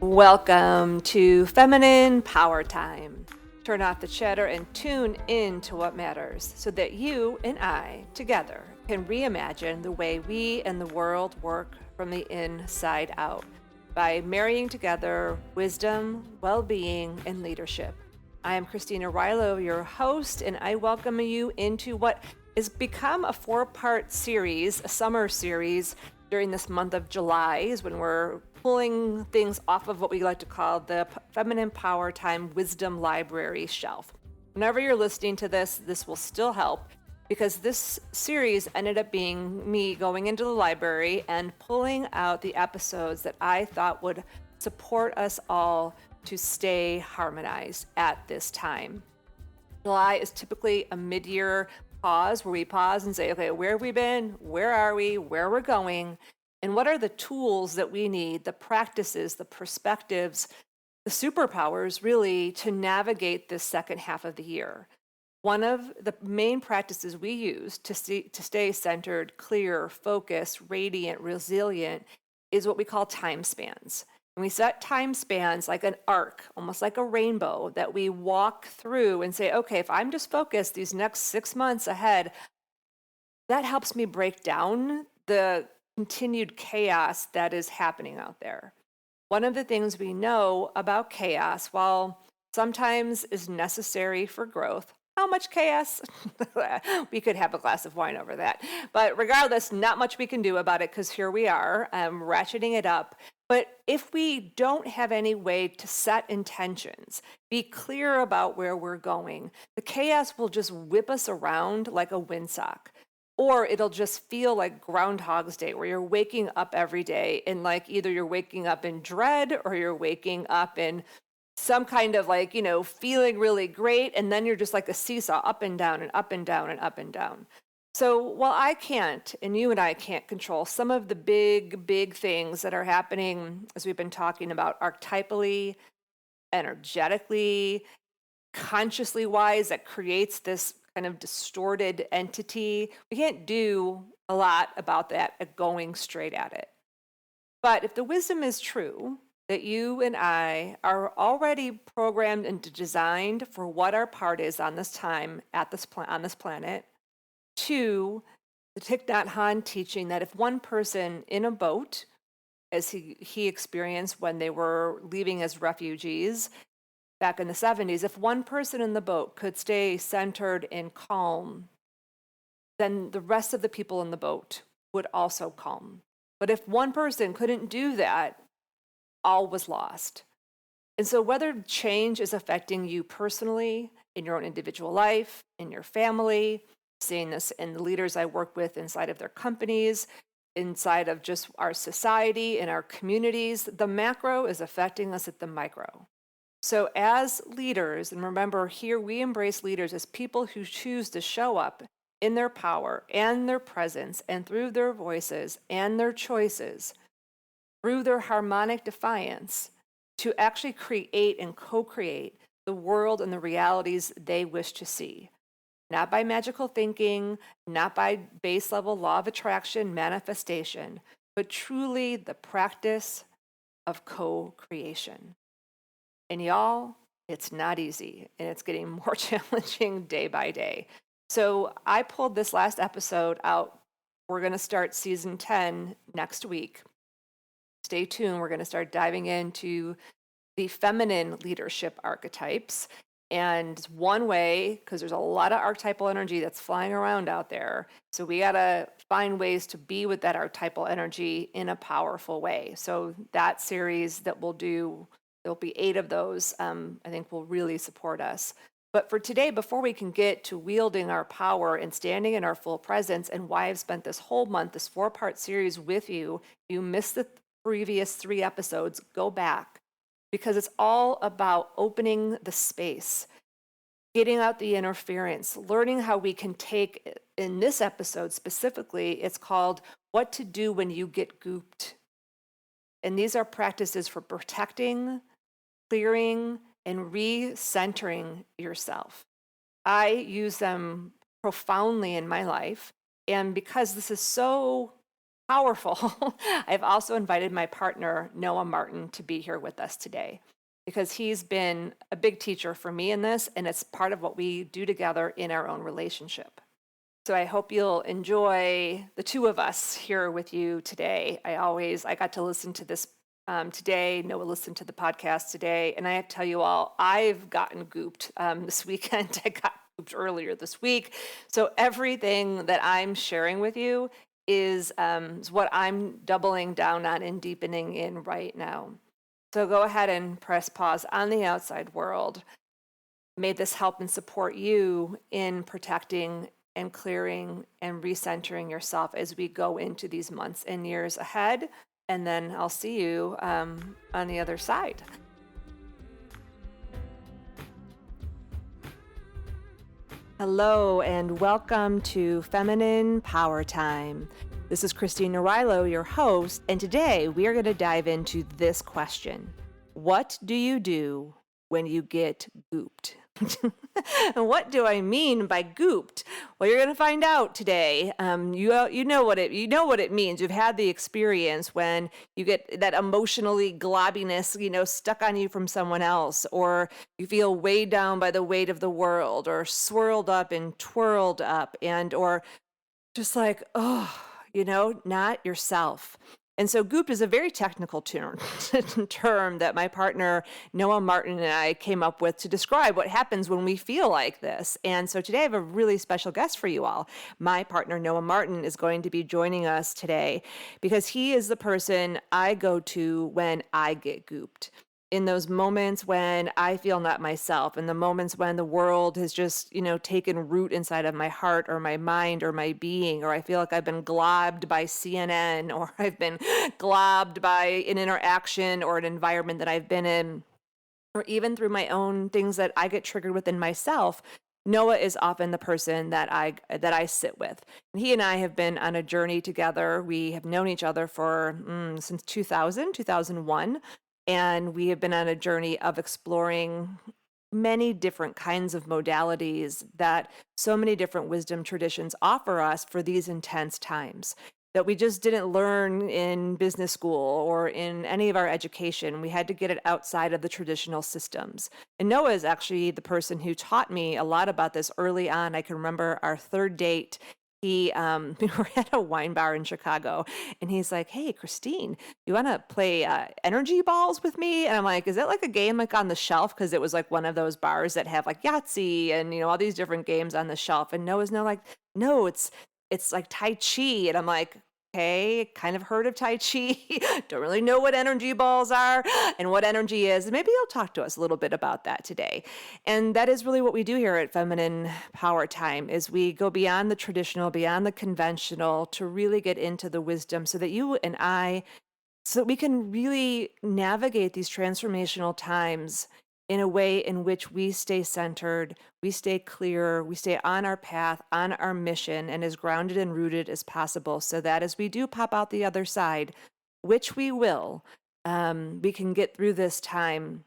Welcome to Feminine Power Time. Turn off the chatter and tune in to what matters so that you and I together can reimagine the way we and the world work from the inside out by marrying together wisdom, well-being, and leadership. I am Christina Rilo, your host, and I welcome you into what has become a four-part series, a summer series during this month of July is when we're pulling things off of what we like to call the Feminine Power Time Wisdom Library shelf. Whenever you're listening to this will still help because this series ended up being me going into the library and pulling out the episodes that I thought would support us all to stay harmonized at this time. July is typically a mid-year pause where we pause and say, okay, where have we been? Where are we? Where we're going? And what are the tools that we need, the practices, the perspectives, the superpowers really to navigate this second half of the year? One of the main practices we use to stay centered, clear, focused, radiant, resilient is what we call time spans. And we set time spans like an arc, almost like a rainbow that we walk through and say, okay, if I'm just focused these next 6 months ahead, that helps me break down the continued chaos that is happening out there. One of the things we know about chaos, while sometimes is necessary for growth, how much chaos? We could have a glass of wine over that. But regardless, not much we can do about it because here we are, ratcheting it up. But if we don't have any way to set intentions, be clear about where we're going, the chaos will just whip us around like a windsock. Or it'll just feel like Groundhog's Day, where you're waking up every day and like either you're waking up in dread or you're waking up in some kind of like, feeling really great. And then you're just like a seesaw up and down and up and down and up and down. So while I can't, and you and I can't control some of the big things that are happening, as we've been talking about archetypally, energetically, consciously wise, that creates this kind of distorted entity, we can't do a lot about that at going straight at it. But if the wisdom is true, that you and I are already programmed and designed for what our part is on this time on this planet. Two, the Thich Nhat Hanh teaching that if one person in a boat, as he experienced when they were leaving as refugees back in the 70s, if one person in the boat could stay centered and calm, then the rest of the people in the boat would also calm. But if one person couldn't do that, all was lost. And so whether change is affecting you personally, in your own individual life, in your family, seeing this in the leaders I work with inside of their companies, inside of just our society, in our communities, the macro is affecting us at the micro. So as leaders, and remember here we embrace leaders as people who choose to show up in their power and their presence and through their voices and their choices, through their harmonic defiance, to actually create and co-create the world and the realities they wish to see. Not by magical thinking, not by base level law of attraction manifestation, but truly the practice of co-creation. And y'all, it's not easy, and it's getting more challenging day by day. So I pulled this last episode out. We're going to start season 10 next week. Stay tuned. We're going to start diving into the feminine leadership archetypes. And one way, because there's a lot of archetypal energy that's flying around out there, so we got to find ways to be with that archetypal energy in a powerful way. So that series that we'll do, there'll be 8 of those, I think will really support us. But for today, before we can get to wielding our power and standing in our full presence, and why I've spent this whole month, this 4-part series with you, if you missed the previous 3 episodes, go back, because it's all about opening the space, getting out the interference, learning how we can take, in this episode specifically, it's called What to Do When You Get Gooped. And these are practices for protecting, clearing, and recentering yourself. I use them profoundly in my life. And because this is so powerful, I've also invited my partner, Noah Martin, to be here with us today because he's been a big teacher for me in this, and it's part of what we do together in our own relationship. So I hope you'll enjoy the two of us here with you today. I got to listen to this today. Noah listened to the podcast today, and I have to tell you all, I've gotten gooped this weekend. I got gooped earlier this week. So everything that I'm sharing with you is what I'm doubling down on and deepening in right now. So go ahead and press pause on the outside world. May this help and support you in protecting and clearing and recentering yourself as we go into these months and years ahead. And then I'll see you on the other side. Hello, and welcome to Feminine Power Time. This is Christine Narylo, your host, and today we are going to dive into this question. What do you do when you get gooped? And what do I mean by gooped? Well, you're going to find out today. You know what it means. You've had the experience when you get that emotionally globbiness, stuck on you from someone else, or you feel weighed down by the weight of the world, or swirled up and twirled up, or just like, not yourself. And so gooped is a very technical term that my partner, Noah Martin, and I came up with to describe what happens when we feel like this. And so today I have a really special guest for you all. My partner, Noah Martin, is going to be joining us today because he is the person I go to when I get gooped. In those moments when I feel not myself, in the moments when the world has just, taken root inside of my heart or my mind or my being, or I feel like I've been globbed by CNN, or I've been globbed by an interaction or an environment that I've been in, or even through my own things that I get triggered within myself. Noah is often the person that I sit with. And he and I have been on a journey together. We have known each other for since 2001. And we have been on a journey of exploring many different kinds of modalities that so many different wisdom traditions offer us for these intense times that we just didn't learn in business school or in any of our education. We had to get it outside of the traditional systems. And Noah is actually the person who taught me a lot about this early on. I can remember our third date. We were at a wine bar in Chicago, and he's like, "Hey, Christine, you want to play energy balls with me?" And I'm like, "Is that like a game like on the shelf?" Because it was like one of those bars that have like Yahtzee and all these different games on the shelf. And Noah's like, "No, it's like Tai Chi." And I'm like, "Okay, kind of heard of Tai Chi. Don't really know what energy balls are and what energy is." And maybe you'll talk to us a little bit about that today. And that is really what we do here at Feminine Power Time is we go beyond the traditional, beyond the conventional to really get into the wisdom so that you and I, so that we can really navigate these transformational times in a way in which we stay centered, we stay clear, we stay on our path, on our mission, and as grounded and rooted as possible, so that as we do pop out the other side, which we will, we can get through this time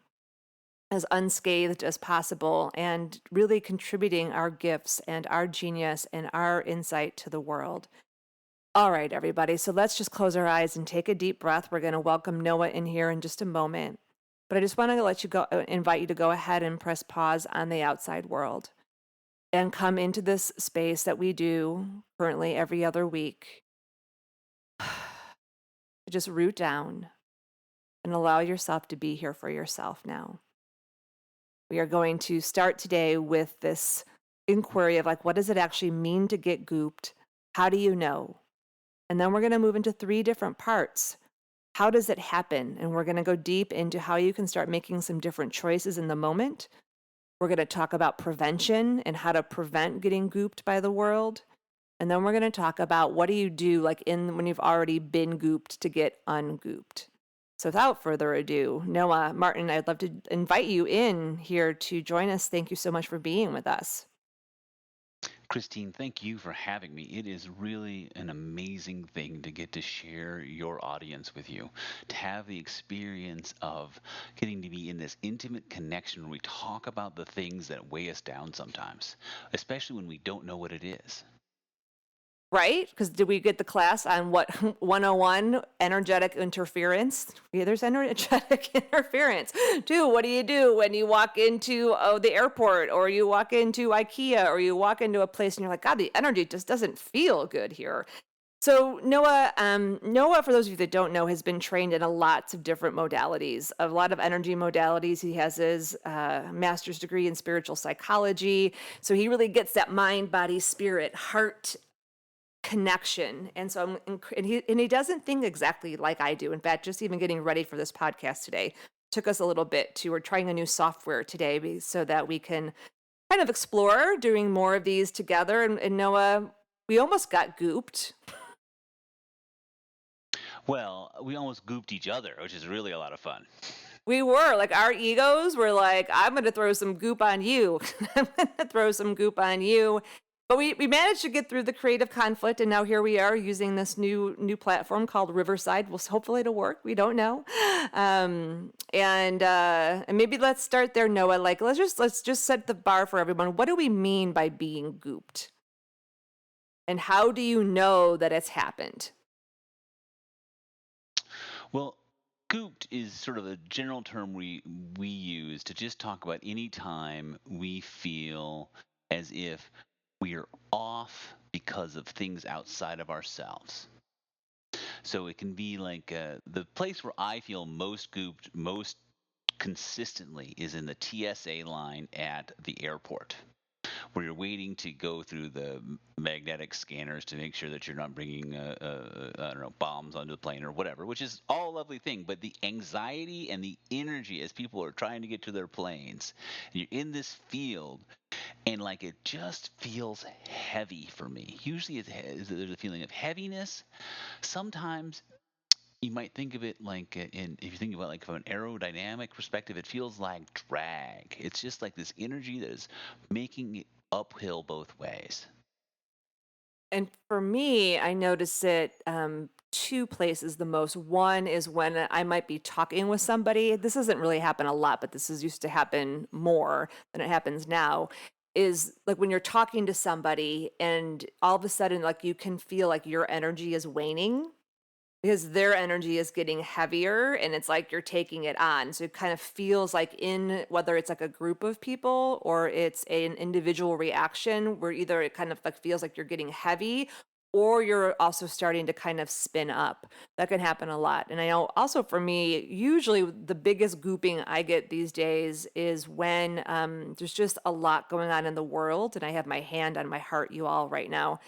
as unscathed as possible and really contributing our gifts and our genius and our insight to the world. All right, everybody. So let's just close our eyes and take a deep breath. We're going to welcome Noah in here in just a moment. But I just want to invite you to go ahead and press pause on the outside world and come into this space that we do currently every other week. Just root down and allow yourself to be here for yourself now. We are going to start today with this inquiry of what does it actually mean to get gooped? How do you know? And then we're going to move into 3 different parts. How does it happen? And we're going to go deep into how you can start making some different choices in the moment. We're going to talk about prevention and how to prevent getting gooped by the world. And then we're going to talk about what do you do when you've already been gooped to get ungooped. So without further ado, Noah Martin, I'd love to invite you in here to join us. Thank you so much for being with us. Christine, thank you for having me. It is really an amazing thing to get to share your audience with you, to have the experience of getting to be in this intimate connection where we talk about the things that weigh us down sometimes, especially when we don't know what it is. right? Because did we get the class on what 101 energetic interference? Yeah, there's energetic interference. Two, what do you do when you walk into the airport or you walk into IKEA or you walk into a place and you're like, God, the energy just doesn't feel good here. So Noah, for those of you that don't know, has been trained in a lots of different modalities, a lot of energy modalities. He has his master's degree in spiritual psychology, so he really gets that mind, body, spirit, heart connection. And so he doesn't think exactly like I do. In fact, just even getting ready for this podcast today took us a little bit to. We're trying a new software today so that we can kind of explore doing more of these together. And Noah, we almost got gooped. Well, we almost gooped each other, which is really a lot of fun. We were like, our egos were like, I'm going to throw some goop on you. I'm going to throw some goop on you. But we managed to get through the creative conflict, and now here we are using this new platform called Riverside. Well, hopefully it'll work. We don't know. And maybe let's start there, Noah. Like, let's just set the bar for everyone. What do we mean by being gooped? And how do you know that it's happened? Well, gooped is sort of a general term we use to just talk about any time we feel as if we are off because of things outside of ourselves. So it can be like the place where I feel most gooped most consistently is in the TSA line at the airport, where you're waiting to go through the magnetic scanners to make sure that you're not bringing, I don't know, bombs onto the plane or whatever, which is all a lovely thing. But the anxiety and the energy as people are trying to get to their planes, and you're in this field, and like it just feels heavy for me. Usually there's a feeling of heaviness. Sometimes you might think of it like if you think about like from an aerodynamic perspective, it feels like drag. It's just like this energy that is making it uphill both ways. And for me, I notice it two places the most. One is when I might be talking with somebody. This doesn't really happen a lot, but this is used to happen more than it happens now. Is like when you're talking to somebody and all of a sudden, like you can feel like your energy is waning because their energy is getting heavier and it's like you're taking it on. So it kind of feels like in whether it's like a group of people or it's an individual reaction where either it kind of like feels like you're getting heavy or you're also starting to kind of spin up. That can happen a lot. And I know also for me, usually the biggest gooping I get these days is when there's just a lot going on in the world. And I have my hand on my heart, you all, right now,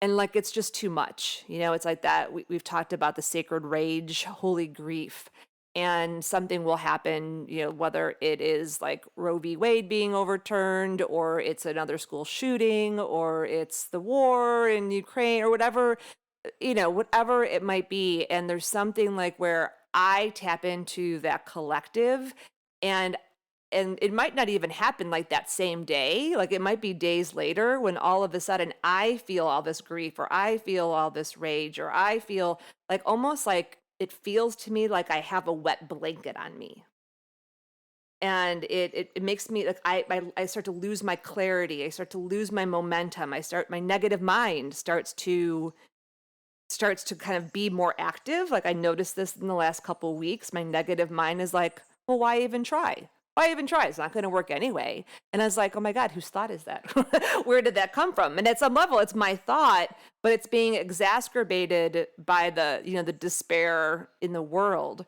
and like it's just too much. It's like that we've talked about the sacred rage, holy grief, and something will happen, whether it is like Roe v. Wade being overturned or it's another school shooting or it's the war in Ukraine or whatever, whatever it might be. And there's something like where I tap into that collective, and it might not even happen like that same day. Like it might be days later when all of a sudden I feel all this grief or I feel all this rage or I feel like almost like it feels to me like I have a wet blanket on me. And it makes me like I start to lose my clarity. I start to lose my momentum. My negative mind starts to kind of be more active. Like I noticed this in the last couple of weeks. My negative mind is like, well, why even try? Why even try? It's not going to work anyway. And I was like, oh my God, whose thought is that? Where did that come from? And at some level, it's my thought, but it's being exacerbated by the despair in the world.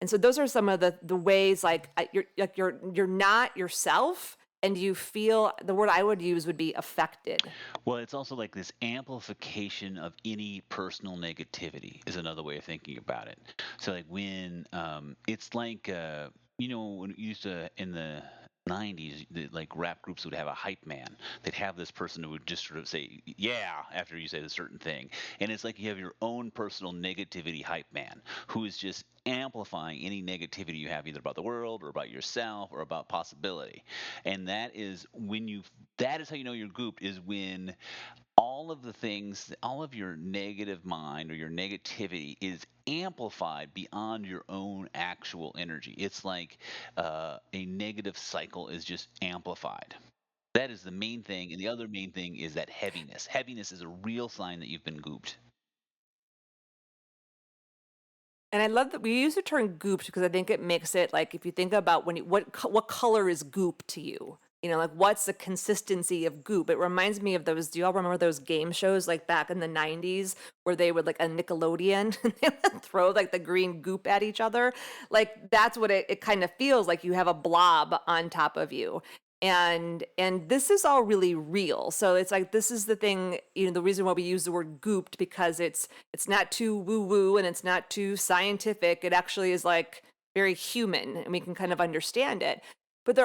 And so those are some of the ways like you're not yourself, and you feel, the word I would use would be affected. Well, it's also like this amplification of any personal negativity is another way of thinking about it. So like when it's like when you used to in the 90s, like rap groups would have a hype man. They'd have this person who would just sort of say yeah after you say a certain thing, and it's like you have your own personal negativity hype man who is just amplifying any negativity you have either about the world or about yourself or about possibility. And that is how you know you're gooped, is when all of the things, all of your negative mind or your negativity is amplified beyond your own actual energy. It's like a negative cycle is just amplified. That is the main thing, and the other main thing is that heaviness. Heaviness is a real sign that you've been gooped. And I love that we use the term gooped because I think it makes it like if you think about when you, what color is goop to you? You know, like what's the consistency of goop? It reminds me of those. Do you all remember those game shows like back in the '90s where they would like a Nickelodeon and they would throw like the green goop at each other? Like that's what it kind of feels like. You have a blob on top of you, and this is all really real. So it's like this is the thing. You know, the reason why we use the word gooped because it's not too woo woo and it's not too scientific. It actually is like very human and we can kind of understand it. But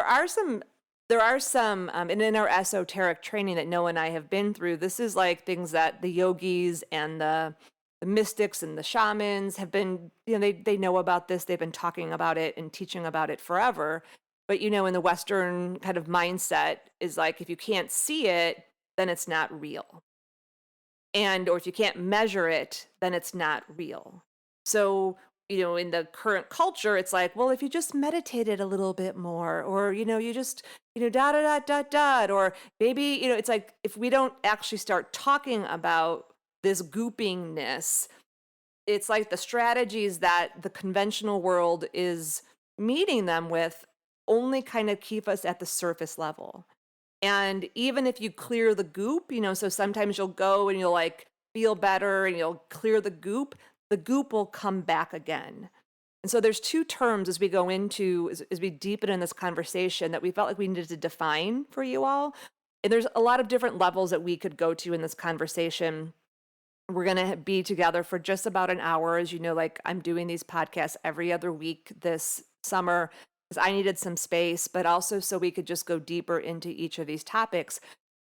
and in our esoteric training that Noah and I have been through, this is like things that the yogis and the mystics and the shamans have been, you know, they know about this. They've been talking about it and teaching about it forever. But, you know, in the Western kind of mindset is like, if you can't see it, then it's not real. And or if you can't measure it, then it's not real. So, you know, in the current culture, it's like, well, if you just meditated a little bit more, or, you know, you just, you know, da da da da da, or maybe, you know, it's like if we don't actually start talking about this goopingness, it's like the strategies that the conventional world is meeting them with only kind of keep us at the surface level. And even if you clear the goop, you know, so sometimes you'll go and you'll like feel better and you'll clear the goop will come back again. And so there's two terms as we go into, as we deepen in this conversation that we felt like we needed to define for you all. And there's a lot of different levels that we could go to in this conversation. We're going to be together for just about an hour. As you know, like I'm doing these podcasts every other week this summer because I needed some space, but also so we could just go deeper into each of these topics.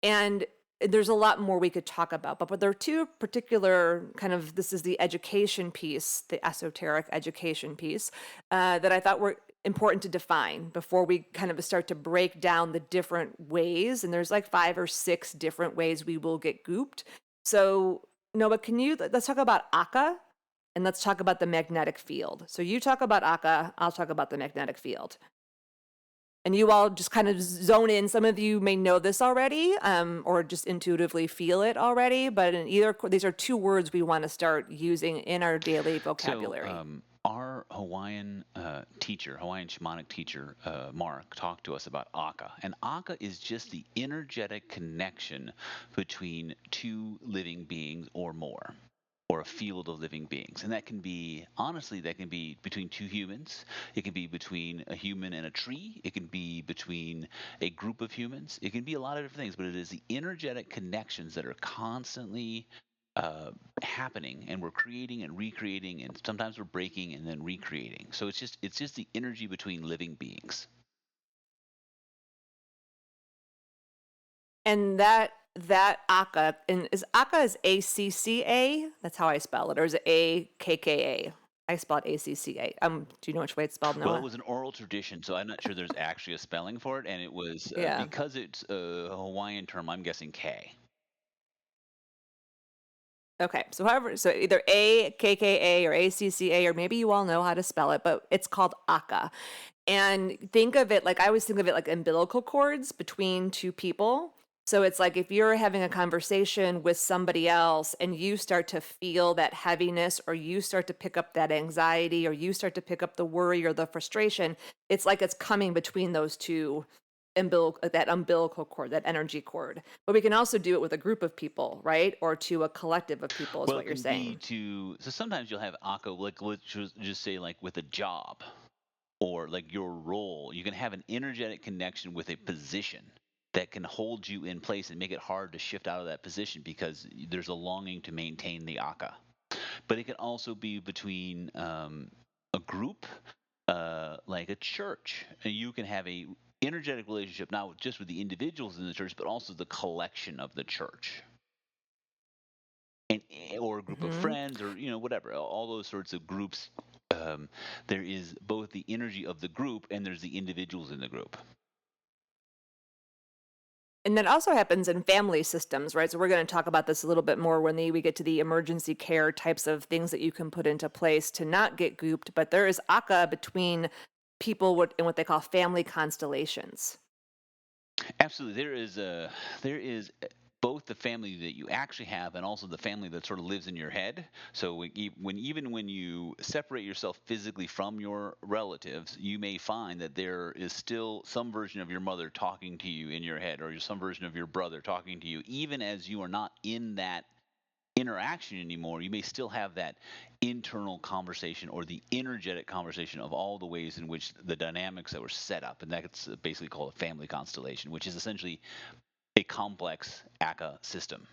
And there's a lot more we could talk about, but there are two particular kind of, this is the education piece, the esoteric education piece, that I thought were important to define before we kind of start to break down the different ways. And there's like 5 or 6 different ways we will get gooped. So Noah, let's talk about Akka and let's talk about the magnetic field. So you talk about Akka, I'll talk about the magnetic field. And you all just kind of zone in. Some of you may know this already or just intuitively feel it already. But in either, these are 2 words we want to start using in our daily vocabulary. So, our Hawaiian teacher, Hawaiian shamanic teacher, Mark, talked to us about Akka. And Akka is just the energetic connection between 2 living beings or more, or a field of living beings. And that can be, honestly, that can be between 2 humans. It can be between a human and a tree. It can be between a group of humans. It can be a lot of different things, but it is the energetic connections that are constantly happening, and we're creating and recreating, and sometimes we're breaking and then recreating. So it's just the energy between living beings. And that Akka, and is Akka is ACCA? That's how I spell it, or is it AKKA? I spell it ACCA. Do you know which way it's spelled, Well, it Noah? was an oral tradition, so I'm not sure there's actually a spelling for it, and it was Yeah. because it's a Hawaiian term. I'm guessing K. Okay, so however, so either AKKA or ACCA, or maybe you all know how to spell it, but it's called Akka. And think of it like I always think of it like umbilical cords between 2 people. So it's like if you're having a conversation with somebody else and you start to feel that heaviness, or you start to pick up that anxiety, or you start to pick up the worry or the frustration, it's like it's coming between those 2 that umbilical cord, that energy cord. But we can also do it with a group of people, right? Or to a collective of people is Well, what it you're can be saying. to, so sometimes you'll have Akka, like let's just say like with a job or like your role. You can have an energetic connection with a position that can hold you in place and make it hard to shift out of that position because there's a longing to maintain the Akka. But it can also be between a group, like a church. And you can have a energetic relationship not just with the individuals in the church, but also the collection of the church. And, or a group of Hmm. friends, or whatever, all those sorts of groups. There is both the energy of the group and there's the individuals in the group. And that also happens in family systems, right? So we're going to talk about this a little bit more when we get to the emergency care types of things that you can put into place to not get gooped. But there is Akka between people in what they call family constellations. Absolutely. There is both the family that you actually have and also the family that sort of lives in your head. So even when you separate yourself physically from your relatives, you may find that there is still some version of your mother talking to you in your head, or some version of your brother talking to you, even as you are not in that interaction anymore. You may still have that internal conversation or the energetic conversation of all the ways in which the dynamics that were set up, and that's basically called a family constellation, which is essentially a complex aka system.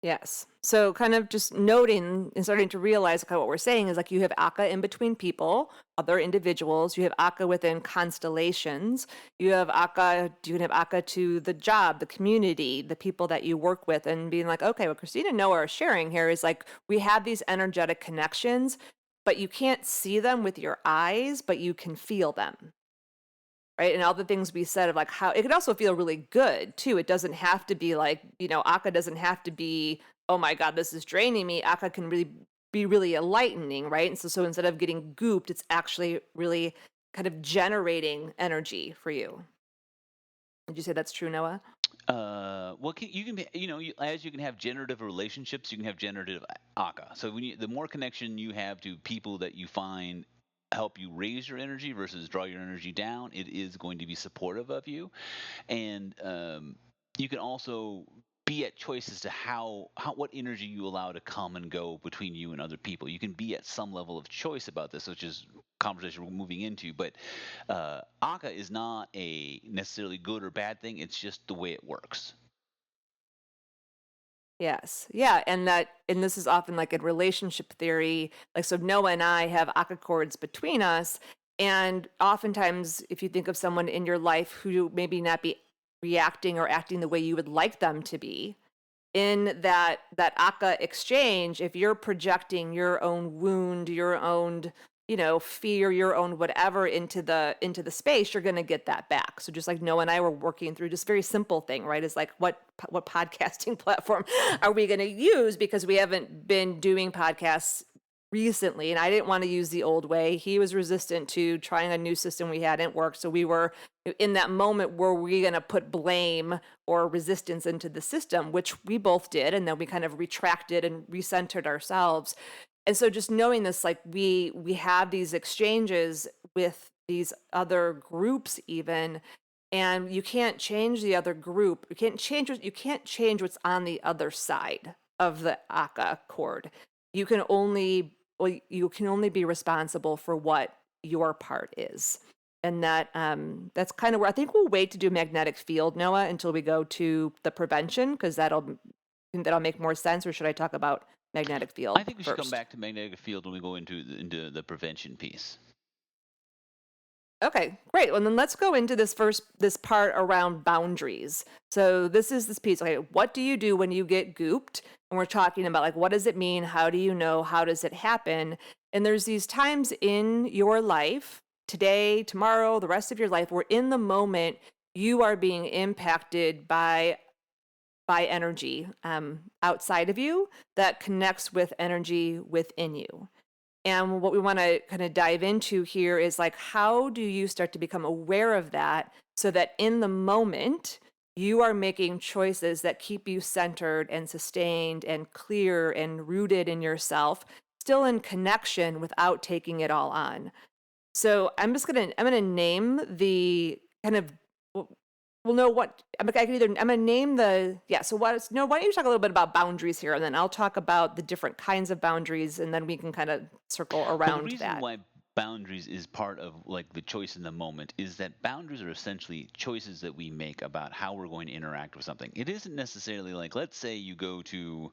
Yes. So kind of just noting and starting to realize kind of what we're saying is like you have Akka in between people, other individuals. You have Akka within constellations. You have Akka, you can have Akka to the job, the community, the people that you work with, and being like, okay, what Christina and Noah are sharing here is like we have these energetic connections, but you can't see them with your eyes, but you can feel them, right? And all the things we said of like how it could also feel really good too. It doesn't have to be like, Akka doesn't have to be, oh my God, this is draining me. Akka can really be really enlightening, right? And so instead of getting gooped, it's actually really kind of generating energy for you. Would you say that's true, Noah? Well, you can, as you can have generative relationships, you can have generative aka. So the more connection you have to people that you find help you raise your energy versus draw your energy down, it is going to be supportive of you. And you can also be at choice as to how what energy you allow to come and go between you and other people. You can be at some level of choice about this, which is conversation we're moving into. But aka is not a necessarily good or bad thing. It's just the way it works. Yes. Yeah. And this is often like in relationship theory, like, so Noah and I have Akka chords between us. And oftentimes, if you think of someone in your life who maybe not be reacting or acting the way you would like them to be, in that Akka exchange, if you're projecting your own wound, your own, fear, your own whatever into the space, you're going to get that back. So just like Noah and I were working through just very simple thing, right? Is like what podcasting platform are we going to use, because we haven't been doing podcasts recently, and I didn't want to use the old way. He was resistant to trying a new system we hadn't worked. So we were in that moment, were we going to put blame or resistance into the system, which we both did, and then we kind of retracted and recentered ourselves. And so just knowing this, like we have these exchanges with these other groups even, and you can't change the other group. You can't change what's on the other side of the Akka chord. You can only be responsible for what your part is. And that's kind of where I think we'll wait to do magnetic field, Noah, until we go to the prevention, because that'll make more sense. Or should I talk about magnetic I field think we should come first? back to magnetic field when we go into the prevention piece. Okay, great. Well, then let's go into this part around boundaries. So this is this piece. Okay, what do you do when you get gooped? And we're talking about like what does it mean? How do you know? How does it happen? And there's these times in your life, today, tomorrow, the rest of your life, where in the moment you are being impacted by energy outside of you that connects with energy within you. And what we want to kind of dive into here is like, how do you start to become aware of that so that in the moment, you are making choices that keep you centered and sustained and clear and rooted in yourself, still in connection without taking it all on. So I'm gonna name the kind of we'll know what I can either I'm gonna name the yeah. So no, why don't you talk a little bit about boundaries here, and then I'll talk about the different kinds of boundaries, and then we can kind of circle Well, the around reason that. why boundaries is part of like the choice in the moment is that boundaries are essentially choices that we make about how we're going to interact with something. It isn't necessarily like, let's say you go to,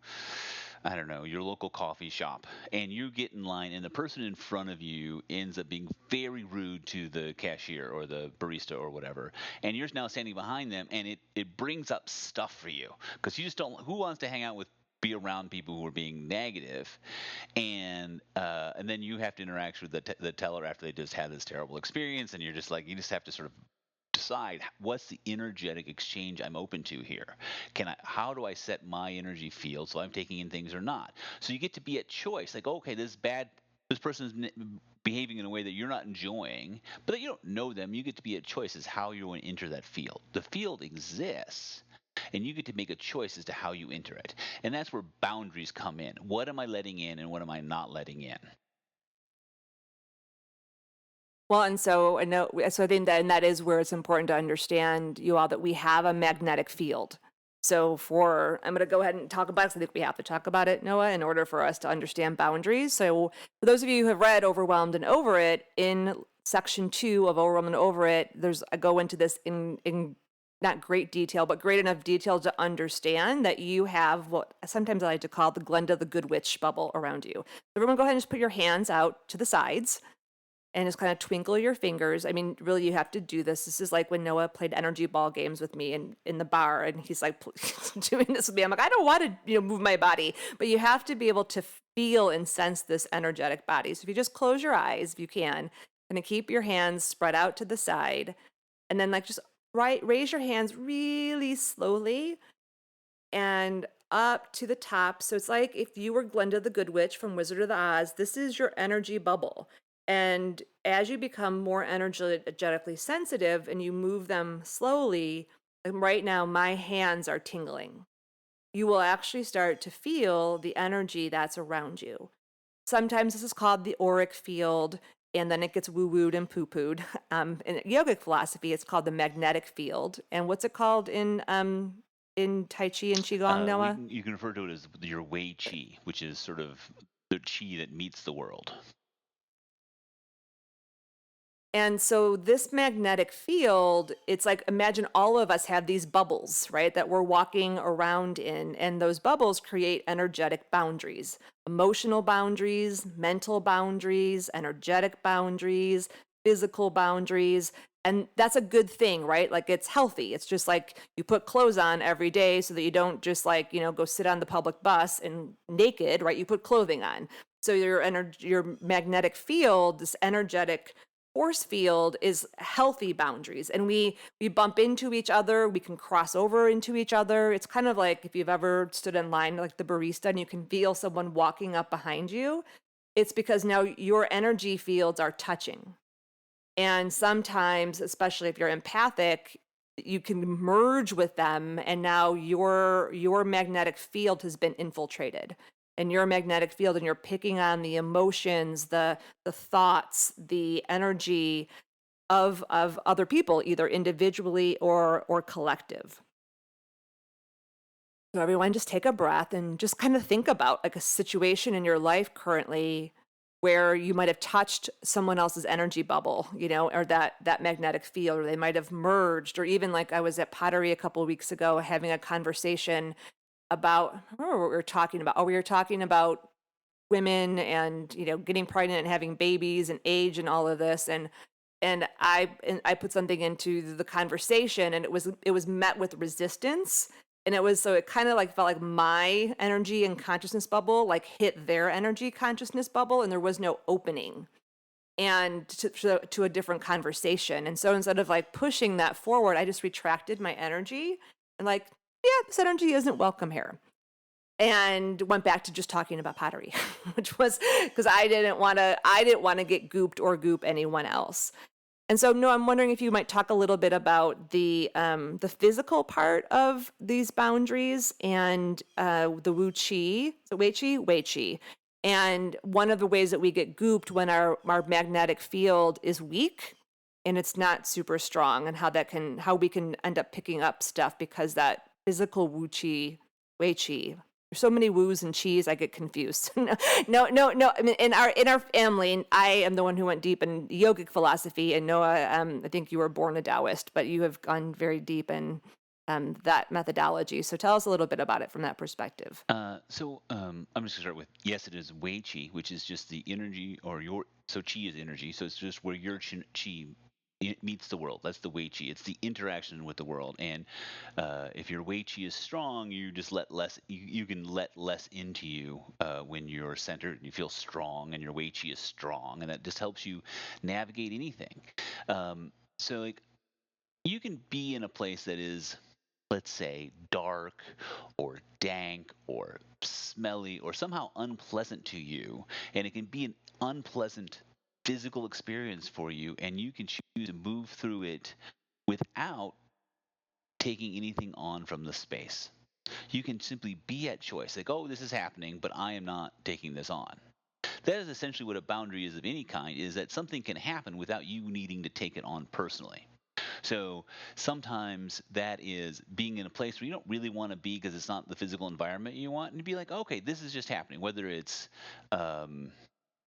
I don't know, your local coffee shop and you get in line and the person in front of you ends up being very rude to the cashier or the barista or whatever. And you're now standing behind them and it brings up stuff for you because you just don't, who wants to hang out with, be around people who are being negative, and then you have to interact with the teller after they just had this terrible experience, and you're just like, you just have to sort of decide what's the energetic exchange I'm open to here. How do I set my energy field so I'm taking in things or not? So you get to be at choice, like, okay, this is bad. this person's behaving in a way that you're not enjoying, but that you don't know them. You get to be a choice as how you want to enter that field. The field exists, and you get to make a choice as to how you enter it. And that's where boundaries come in. What am I letting in, and what am I not letting in? Well, and so I know, so I think that, and that is where it's important to understand, you all, that we have a magnetic field. So I'm going to go ahead and talk about it, 'cause I think we have to talk about it, Noah, in order for us to understand boundaries. So for those of you who have read Overwhelmed and Over It, in section 2 of Overwhelmed and Over It, I go into this in not great detail, but great enough detail to understand that you have what sometimes I like to call the Glenda the Good Witch bubble around you. So everyone go ahead and just put your hands out to the sides and just kind of twinkle your fingers. I mean, really, you have to do this. This is like when Noah played energy ball games with me in the bar, and he's like doing this with me. I'm like, I don't want to, move my body, but you have to be able to feel and sense this energetic body. So if you just close your eyes, if you can, and keep your hands spread out to the side, and then like just raise your hands really slowly and up to the top. So it's like if you were Glenda the Good Witch from Wizard of Oz, this is your energy bubble. And as you become more energetically sensitive and you move them slowly, and right now my hands are tingling, you will actually start to feel the energy that's around you. Sometimes this is called the auric field, and then it gets woo-wooed and poo-pooed. In yogic philosophy, it's called the magnetic field. And what's it called in Tai Chi and Qigong, Noah? You can refer to it as your Wei Chi, which is sort of the chi that meets the world. And so this magnetic field, it's like, imagine all of us have these bubbles, right, that we're walking around in, and those bubbles create energetic boundaries, emotional boundaries, mental boundaries, energetic boundaries, physical boundaries. And that's a good thing, right? Like, it's healthy. It's just like you put clothes on every day so that you don't just like, go sit on the public bus and naked, right? You put clothing on. So your magnetic field, this energetic force field, is healthy boundaries, and we bump into each other, we can cross over into each other. It's kind of like if you've ever stood in line like the barista and you can feel someone walking up behind you. It's because now your energy fields are touching, and sometimes, especially if you're empathic, you can merge with them, and now your magnetic field has been infiltrated, and your magnetic field, and you're picking on the emotions, the thoughts, the energy of other people, either individually or collective. So everyone, just take a breath and just kind of think about like a situation in your life currently where you might have touched someone else's energy bubble, or that magnetic field, or they might have merged, or even like I was at Pottery a couple of weeks ago having a conversation about, I don't remember what we were talking about. Oh, we were talking about women and, getting pregnant and having babies and age and all of this. And I put something into the conversation, and it was met with resistance. And it kind of like felt like my energy and consciousness bubble like hit their energy consciousness bubble, and there was no opening and to a different conversation. And so instead of like pushing that forward, I just retracted my energy and like, yeah, this energy isn't welcome here, and went back to just talking about pottery, which was because I didn't want to get gooped or goop anyone else. And so, no, I'm wondering if you might talk a little bit about the physical part of these boundaries and the wu chi, so wei chi, and one of the ways that we get gooped when our magnetic field is weak and it's not super strong, and how we can end up picking up stuff because that physical wu chi, wei chi. There's so many woos and cheese, I get confused. No. I mean, in our family, I am the one who went deep in yogic philosophy, and Noah, I think you were born a Taoist, but you have gone very deep in that methodology. So tell us a little bit about it from that perspective. I'm just gonna start with, yes, it is Wei Chi, which is just the energy, or your, so Chi is energy, so it's just where your Chi it meets the world. That's the Wei Chi. It's the interaction with the world. And if your Wei Chi is strong, you just let less. You can let less into you when you're centered and you feel strong, and your Wei Chi is strong, and that just helps you navigate anything. So like you can be in a place that is let's say, dark or dank or smelly or somehow unpleasant to you, and it can be an unpleasant physical experience for you, and you can choose to move through it without taking anything on from the space. You can simply be at choice, like, oh, this is happening, but I am not taking this on. That is essentially what a boundary is of any kind, is that something can happen without you needing to take it on personally. So sometimes that is being in a place where you don't really want to be because it's not the physical environment you want, and to be like, okay, this is just happening, whether it's um,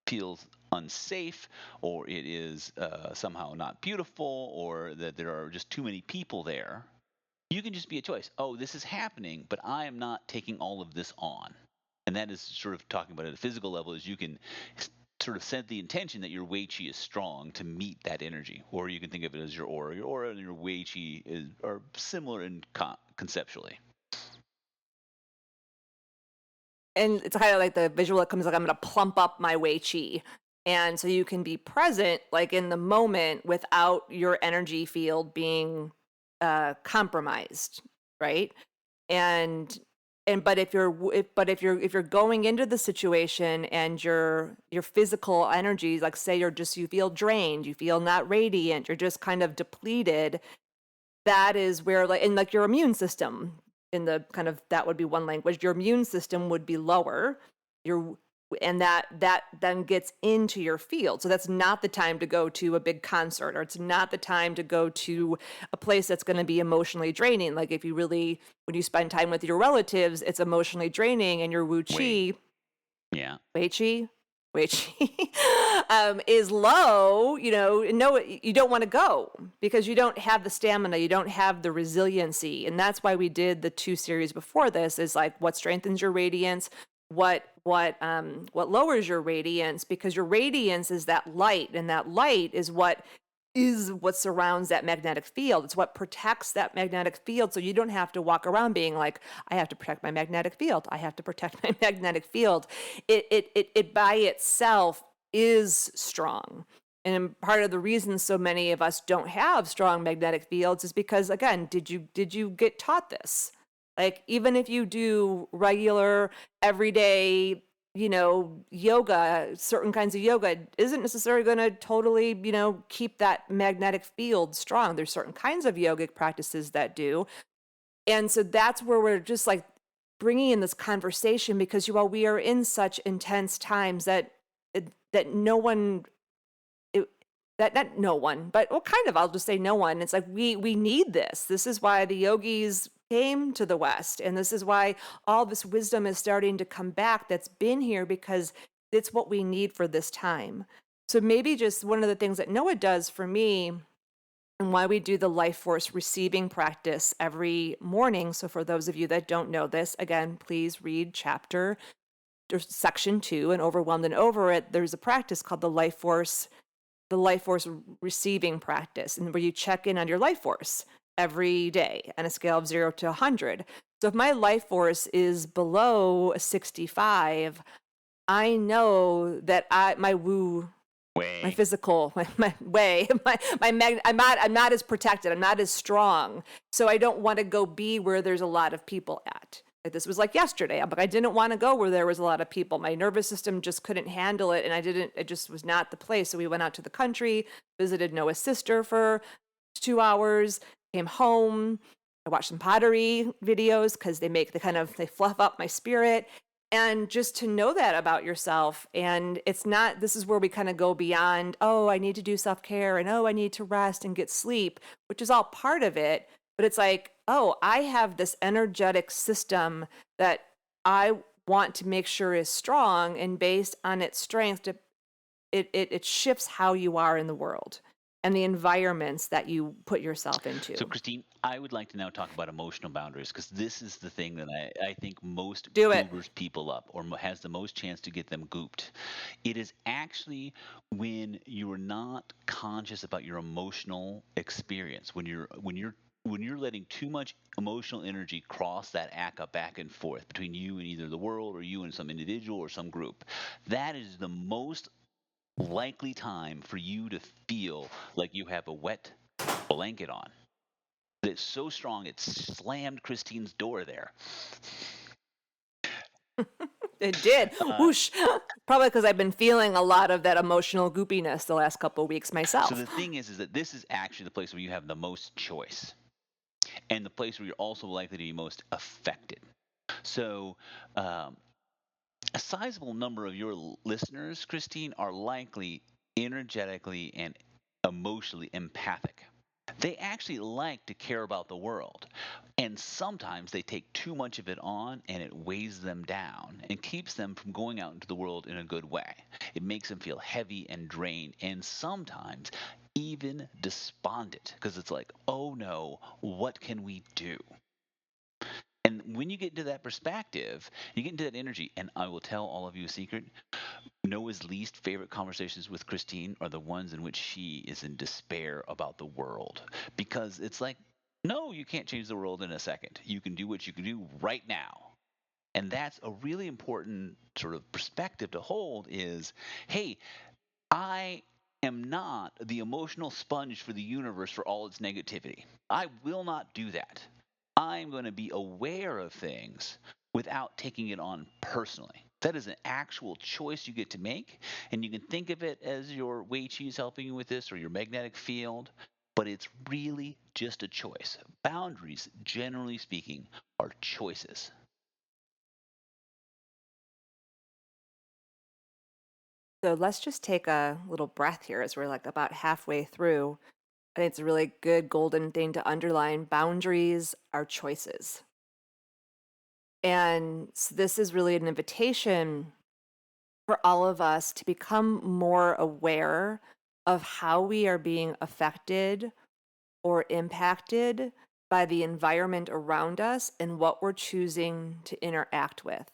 feels unsafe, or it is somehow not beautiful, or that there are just too many people there. You can just be a choice. Oh, this is happening, but I am not taking all of this on. And that is sort of talking about at a physical level, is you can sort of set the intention that your Wei Qi is strong to meet that energy. Or you can think of it as your aura. Your aura and your Wei Qi are similar in conceptually. And it's kind of like the visual that comes like I'm going to plump up my Wei Qi. And so you can be present like in the moment without your energy field being compromised, right? And but if you're going into the situation and your physical energies, like say you feel drained, you feel not radiant, you're just kind of depleted, that is where like in like your immune system in the kind of that would be one language, your immune system would be lower, your and that then gets into your field. So that's not the time to go to a big concert, or it's not the time to go to a place that's going to be emotionally draining. Like if you really, when you spend time with your relatives, it's emotionally draining, and your wu Wei. chi, Yeah. wei chi, which is low, no, you don't want to go because you don't have the stamina, you don't have the resiliency. And that's why we did the 2 series before this, is like what strengthens your radiance, what lowers your radiance, because your radiance is that light, and that light is what surrounds that magnetic field. It's what protects that magnetic field. So you don't have to walk around being like, I have to protect my magnetic field. I have to protect my magnetic field. It by itself is strong. And part of the reason so many of us don't have strong magnetic fields is because, again, did you get taught this? Like, even if you do regular, everyday, yoga, certain kinds of yoga isn't necessarily going to totally, keep that magnetic field strong. There's certain kinds of yogic practices that do. And so that's where we're just like bringing in this conversation, because we are in such intense times that no one, that not no one, but well, kind of, I'll just say no one. It's like we need this. This is why the yogis came to the West, and this is why all this wisdom is starting to come back that's been here, because it's what we need for this time. So maybe just one of the things that Noah does for me, and why we do the life force receiving practice every morning. So for those of you that don't know this, again, please read chapter or section 2 and Overwhelmed and Over It. There's a practice called the life force receiving practice, and where you check in on your life force every day on a scale of 0 to 100. So if my life force is below a 65, I know that my woo, my Wei. physical, my way, I'm not as protected. I'm not as strong. So I don't want to go be where there's a lot of people at. Like this was like yesterday. I didn't want to go where there was a lot of people. My nervous system just couldn't handle it. And it just was not the place. So we went out to the country, visited Noah's sister for 2 hours, came home. I watched some pottery videos because they fluff up my spirit. And just to know that about yourself. And it's not, this is where we kind of go beyond, oh, I need to do self-care, and oh, I need to rest and get sleep, which is all part of it. But it's like, oh, I have this energetic system that I want to make sure is strong, and based on its strength, it shifts how you are in the world and the environments that you put yourself So, into. Christine, I would like to now talk about emotional boundaries, because this is the thing that I think most Do it. goobers people up, or has the most chance to get them gooped. It is actually when you are not conscious about your emotional experience, when you're letting too much emotional energy cross that ACA back and forth between you and either the world, or you and some individual or some group. That is the most likely time for you to feel like you have a wet blanket on. But it's so strong it slammed Christine's door there. It did. Uh, Whoosh. Probably because I've been feeling a lot of that emotional goopiness the last couple of weeks so myself. the thing is that this is actually the place where you have the most choice, and the place where you're also likely to be most affected. So, um, a sizable number of your listeners, Christine, are likely energetically and emotionally empathic. They actually like to care about the world. And sometimes they take too much of it on and it weighs them down and keeps them from going out into the world in a good way. It makes them feel heavy and drained and sometimes even despondent because it's like, oh no, what can we do? And when you get into that perspective, you get into that energy, and I will tell all of you a secret. Noah's least favorite conversations with Christine are the ones in which she is in despair about the world. Because it's like, no, you can't change the world in a second. You can do what you can do right now. And that's a really important sort of perspective to hold is, hey, I am not the emotional sponge for the universe for all its negativity. I will not do that. I'm going to be aware of things without taking it on personally. That is an actual choice you get to make. And you can think of it as your Wei Chi is helping you with this or your magnetic field, but it's really just a choice. Boundaries, generally speaking, are choices. So let's just take a little breath here as we're like about halfway through. I think it's a really good golden thing to underline. Boundaries are choices. And so this is really an invitation for all of us to become more aware of how we are being affected or impacted by the environment around us and what we're choosing to interact with.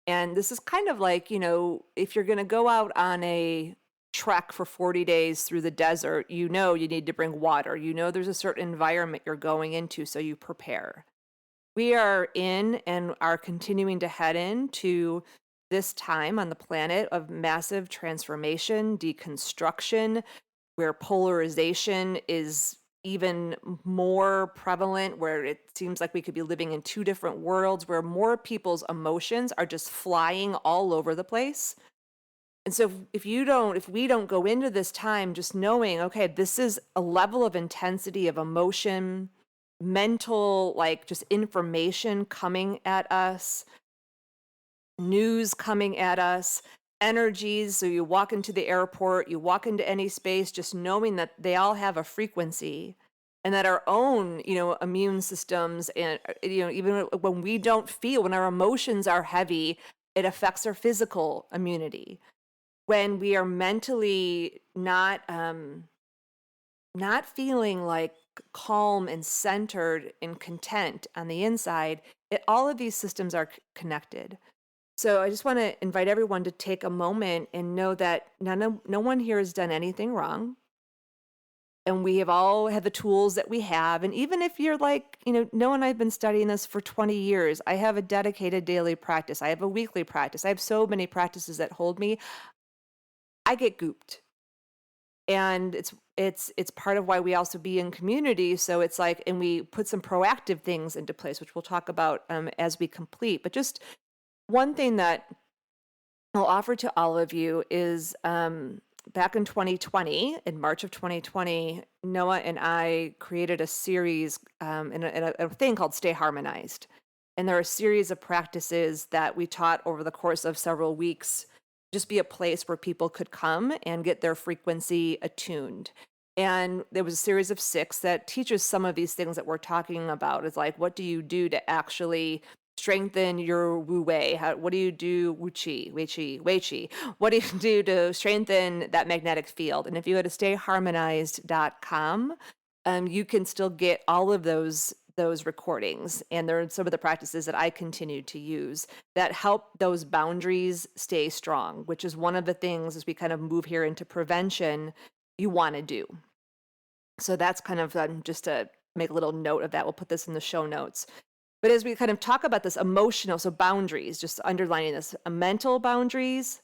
And this is kind of like, if you're going to go out on a trek for 40 days through the desert, you need to bring water. There's a certain environment you're going into, so you prepare. We are in and are continuing to head into this time on the planet of massive transformation, deconstruction, where polarization is even more prevalent, where it seems like we could be living in two different worlds, where more people's emotions are just flying all over the place. And so if we don't go into this time just knowing, okay, this is a level of intensity of emotion, mental, like just information coming at us, news coming at us, energies. So you walk into the airport, you walk into any space, just knowing that they all have a frequency and that our own, immune systems and, even when we don't feel, when our emotions are heavy, it affects our physical immunity. When we are mentally not feeling like calm and centered and content on the inside, all of these systems are connected. So I just want to invite everyone to take a moment and know that no one here has done anything wrong. And we have all had the tools that we have. And even if you're like, Noah and I have been studying this for 20 years, I have a dedicated daily practice. I have a weekly practice. I have so many practices that hold me. I get gooped. And it's part of why we also be in community. So it's like, and we put some proactive things into place, which we'll talk about as we complete. But just one thing that I'll offer to all of you is back in 2020, in March of 2020, Noah and I created a series in a thing called Stay Harmonized. And there are a series of practices that we taught over the course of several weeks, just be a place where people could come and get their frequency attuned. And there was a series of 6 that teaches some of these things that we're talking about. It's like, what do you do to actually strengthen your wu wei? What do you do, wu qi, wei qi, wei qi? What do you do to strengthen that magnetic field? And if you go to stayharmonized.com, you can still get all of those recordings. And there are some of the practices that I continue to use that help those boundaries stay strong, which is one of the things as we kind of move here into prevention you want to do. So that's kind of just to make a little note of that. We'll put this in the show notes. But as we kind of talk about this emotional, so boundaries, just underlining this, mental boundaries,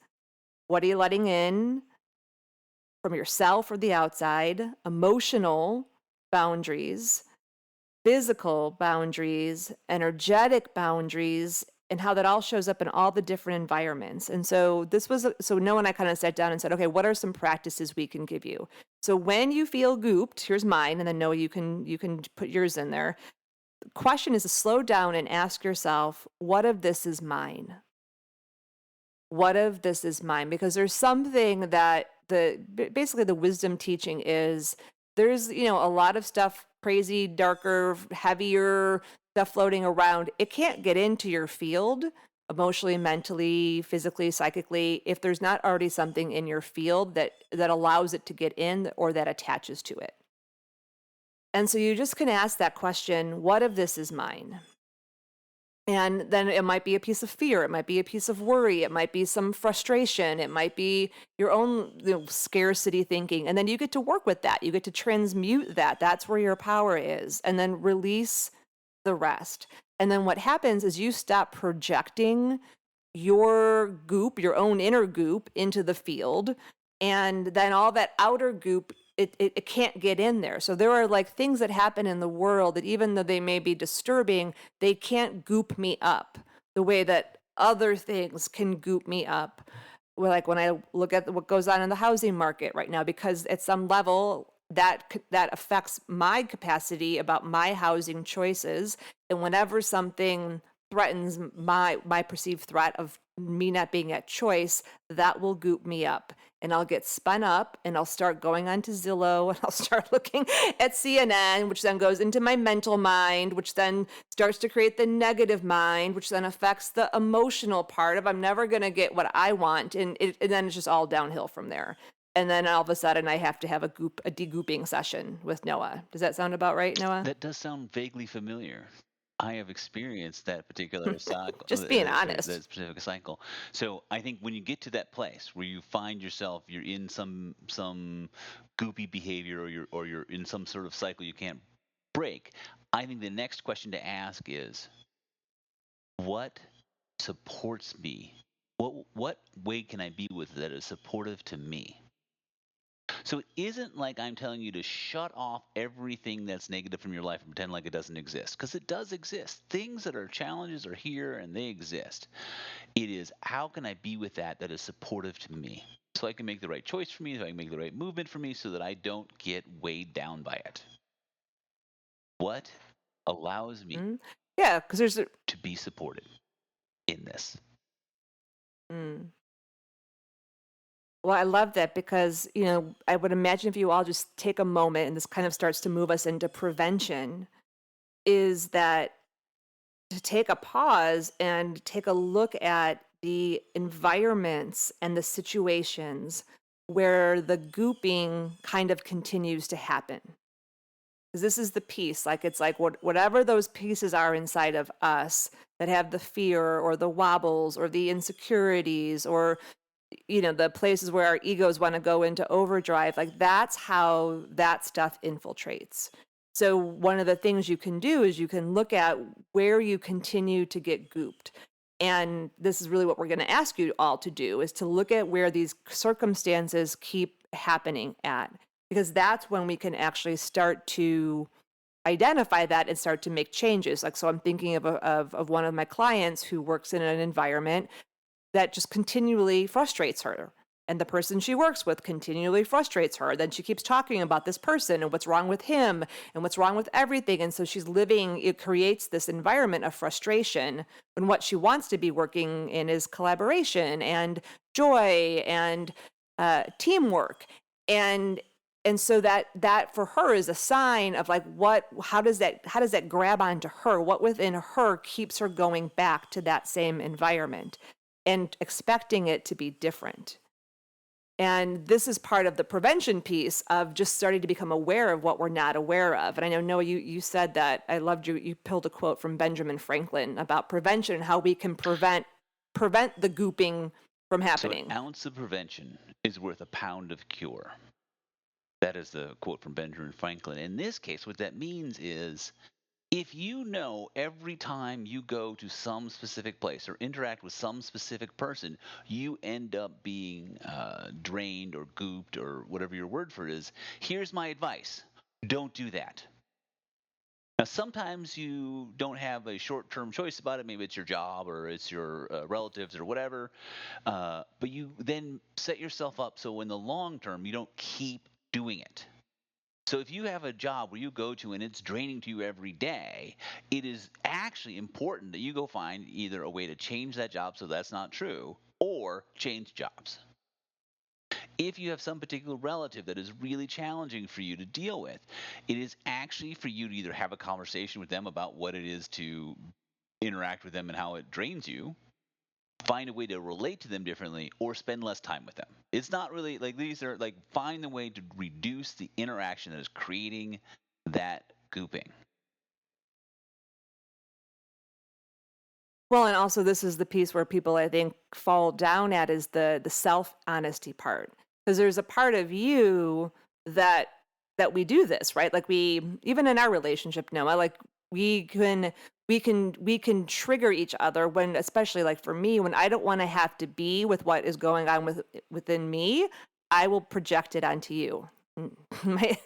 what are you letting in from yourself or the outside? Emotional boundaries, physical boundaries, energetic boundaries, and how that all shows up in all the different environments. And so so Noah and I kind of sat down and said, okay, what are some practices we can give you? So when you feel gooped, here's mine, and then Noah, you can put yours in there. The question is to slow down and ask yourself, what of this is mine? What of this is mine? Because there's something that basically the wisdom teaching is there's, a lot of stuff, crazy, darker, heavier stuff floating around. It can't get into your field emotionally, mentally, physically, psychically, if there's not already something in your field that allows it to get in or that attaches to it. And so you just can ask that question, what of this is mine? And then it might be a piece of fear, it might be a piece of worry, it might be some frustration, it might be your own, scarcity thinking. And then you get to work with that. You get to transmute that. That's where your power is. And then release the rest. And then what happens is you stop projecting your goop, your own inner goop, into the field. And then all that outer goop, it can't get in there. So there are like things that happen in the world that even though they may be disturbing, they can't goop me up the way that other things can goop me up. Well, like when I look at what goes on in the housing market right now, because at some level that affects my capacity about my housing choices. And whenever something threatens my perceived threat of me not being at choice, that will goop me up. And I'll get spun up and I'll start going onto Zillow and I'll start looking at CNN, which then goes into my mental mind, which then starts to create the negative mind, which then affects the emotional part of I'm never going to get what I want. And then it's just all downhill from there. And then all of a sudden I have to have a de-gooping session with Noah. Does that sound about right, Noah? That does sound vaguely familiar. I have experienced that particular cycle, Just being honest. that specific cycle. So I think when you get to that place where you find yourself, you're in some goopy behavior, or you're in some sort of cycle you can't break. I think the next question to ask is, what supports me? What way can I be with that is supportive to me? So it isn't like I'm telling you to shut off everything that's negative from your life and pretend like it doesn't exist, because it does exist. Things that are challenges are here and they exist. It is, how can I be with that is supportive to me? So I can make the right choice for me, so I can make the right movement for me, so that I don't get weighed down by it. What allows me Mm. Yeah, because there's a, to be supported in this? mm. Well, I love that because, I would imagine if you all just take a moment and this kind of starts to move us into prevention, is that to take a pause and take a look at the environments and the situations where the gooping kind of continues to happen. Because this is the piece, like it's like whatever those pieces are inside of us that have the fear or the wobbles or the insecurities or the places where our egos want to go into overdrive, like that's how that stuff infiltrates. So one of the things you can do is you can look at where you continue to get gooped. And this is really what we're going to ask you all to do, is to look at where these circumstances keep happening at, because that's when we can actually start to identify that and start to make changes. Like, so I'm thinking of one of my clients who works in an environment that just continually frustrates her. And the person she works with continually frustrates her. Then she keeps talking about this person and what's wrong with him and what's wrong with everything. And so she's living, it creates this environment of frustration when what she wants to be working in is collaboration and joy and teamwork. And so that for her is a sign of like, how does that grab onto her? What within her keeps her going back to that same environment and expecting it to be different? And this is part of the prevention piece of just starting to become aware of what we're not aware of. And I know, Noah, you said that. I loved you pulled a quote from Benjamin Franklin about prevention and how we can prevent the gooping from So an happening. ounce of prevention is worth a pound of cure. That is the quote from Benjamin Franklin. In this case, what that means is, if you know every time you go to some specific place or interact with some specific person, you end up being drained or gooped or whatever your word for it is, here's my advice: don't do that. Now, sometimes you don't have a short-term choice about it. Maybe it's your job or it's your relatives or whatever. But you then set yourself up so in the long term, you don't keep doing it. So if you have a job where you go to and it's draining to you every day, it is actually important that you go find either a way to change that job so that's not true or change jobs. If you have some particular relative that is really challenging for you to deal with, it is actually for you to either have a conversation with them about what it is to interact with them and how it drains you, find a way to relate to them differently, or spend less time with them. It's not really like these are like find a way to reduce the interaction that is creating that gooping. Well, and also this is the piece where people I think fall down at is the self-honesty part. Because there's a part of you that we do this, right? Like we even in our relationship, Noah, like we can we can trigger each other when, especially like for me, when I don't want to have to be with what is going on within me, I will project it onto you. My,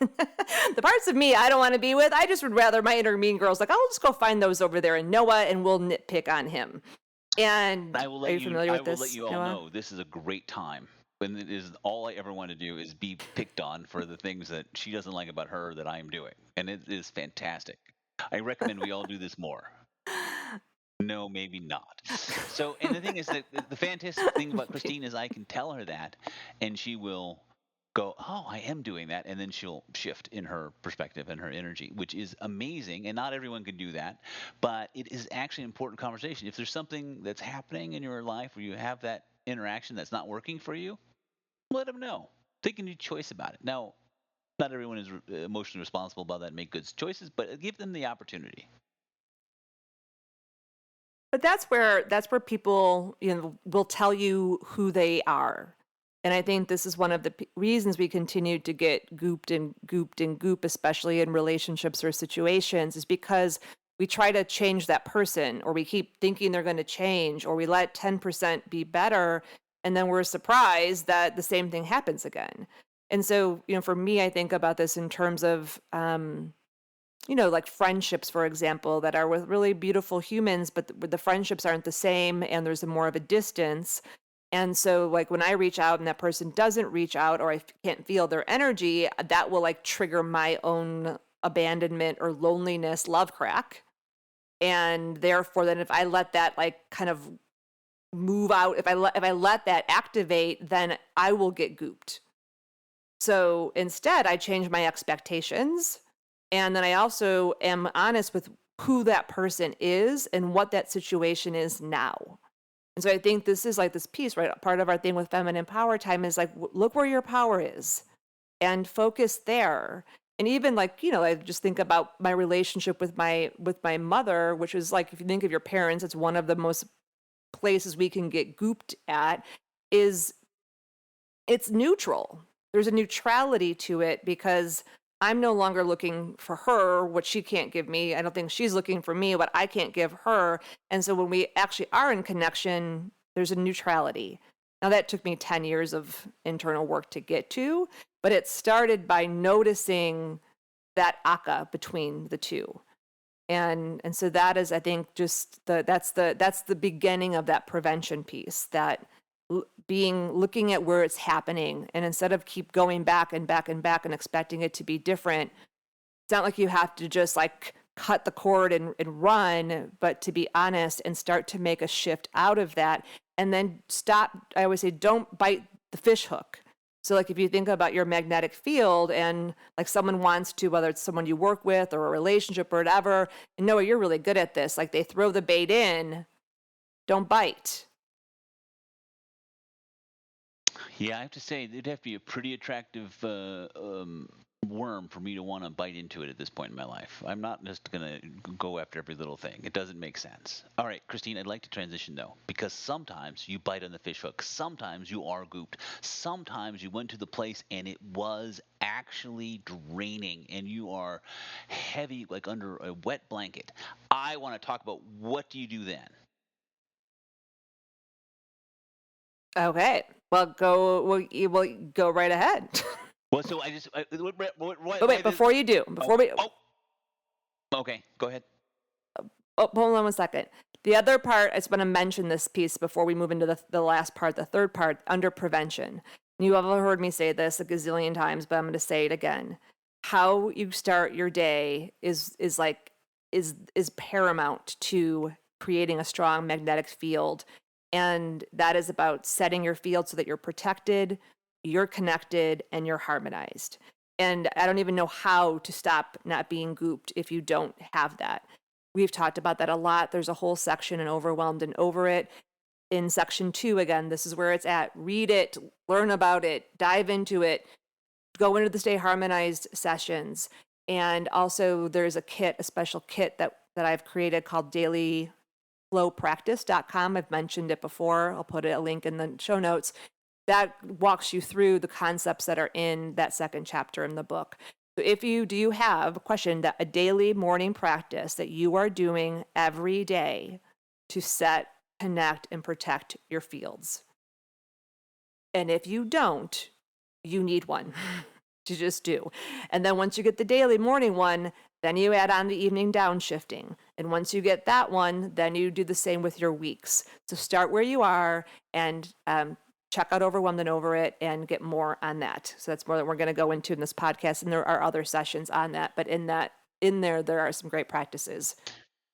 the parts of me I don't want to be with, I just would rather my inner mean girl's like, I'll just go find those over there in Noah and we'll nitpick on him. And are you familiar I with will let this, you all Noah? know this is a great time. When it is all I ever want to do is be picked on for the things that she doesn't like about her that I am doing. And it is fantastic. I recommend we all do this more. No, maybe not. So, and the thing is that the fantastic thing about Christine is I can tell her that, and she will go, "Oh, I am doing that," and then she'll shift in her perspective and her energy, which is amazing. And not everyone can do that, but it is actually an important conversation. If there's something that's happening in your life where you have that interaction that's not working for you, let them know. Take a new choice about it. Now, not everyone is emotionally responsible about that and make good choices, but give them the opportunity. But that's where people, will tell you who they are. And I think this is one of the reasons we continue to get gooped and goop, especially in relationships or situations, is because we try to change that person, or we keep thinking they're going to change, or we let 10% be better, and then we're surprised that the same thing happens again. And so, for me, I think about this in terms of like friendships, for example, that are with really beautiful humans, but the friendships aren't the same and there's more of a distance. And so, like, when I reach out and that person doesn't reach out, or I can't feel their energy, that will like trigger my own abandonment or loneliness love crack. And therefore, then if I let that like kind of move out, if I let that activate, then I will get gooped. So instead, I change my expectations. And then I also am honest with who that person is and what that situation is now. And so I think this is like this piece, right? Part of our thing with feminine power time is like, look where your power is and focus there. And even like, I just think about my relationship with my mother, which is like, if you think of your parents, it's one of the most places we can get gooped at, is it's neutral. There's a neutrality to it because I'm no longer looking for her what she can't give me. I don't think she's looking for me what I can't give her. And so when we actually are in connection, there's a neutrality. Now that took me 10 years of internal work to get to, but it started by noticing that aka between the two. And so that is, I think, just that's the beginning of that prevention piece, that looking at where it's happening, and instead of keep going back and back and back and expecting it to be different, it's not like you have to just like cut the cord and run, but to be honest and start to make a shift out of that. And then stop. I always say, don't bite the fish hook. So like if you think about your magnetic field and like someone wants to, whether it's someone you work with or a relationship or whatever, and Noah, you're really good at this. Like they throw the bait in, don't bite. Yeah, I have to say it'd have to be a pretty attractive worm for me to want to bite into it at this point in my life. I'm not just gonna go after every little thing. It doesn't make sense. All right, Christine, I'd like to transition though, because sometimes you bite on the fish hook. Sometimes you are gooped. Sometimes you went to the place and it was actually draining, and you are heavy, like under a wet blanket. I want to talk about what do you do then? Okay. Well, go right ahead. Well, so I just But why wait, this? before you do, Oh, before we oh. Okay, go ahead. Oh, hold on one second. The other part, I just want to mention this piece before we move into the last part, the third part, under prevention. You have heard me say this a gazillion times, but I'm going to say it again. How you start your day is paramount to creating a strong magnetic field, and that is about setting your field so that you're protected, you're connected, and you're harmonized. And I don't even know how to stop not being gooped if you don't have that. We've talked about that a lot. There's a whole section in Overwhelmed and Over It. In section 2, again, this is where it's at. Read it, learn about it, dive into it, go into the Stay Harmonized sessions. And also there's a kit, a special kit that I've created called dailyflowpractice.com. I've mentioned it before. I'll put a link in the show notes. That walks you through the concepts that are in that second chapter in the book. So if you do have a question, that a daily morning practice that you are doing every day to set, connect, and protect your fields. And if you don't, you need one to just do. And then once you get the daily morning one, then you add on the evening downshifting. And once you get that one, then you do the same with your weeks. So start where you are and check out Overwhelmed and Over It and get more on that. So that's more that we're going to go into in this podcast, and there are other sessions on that. But in there are some great practices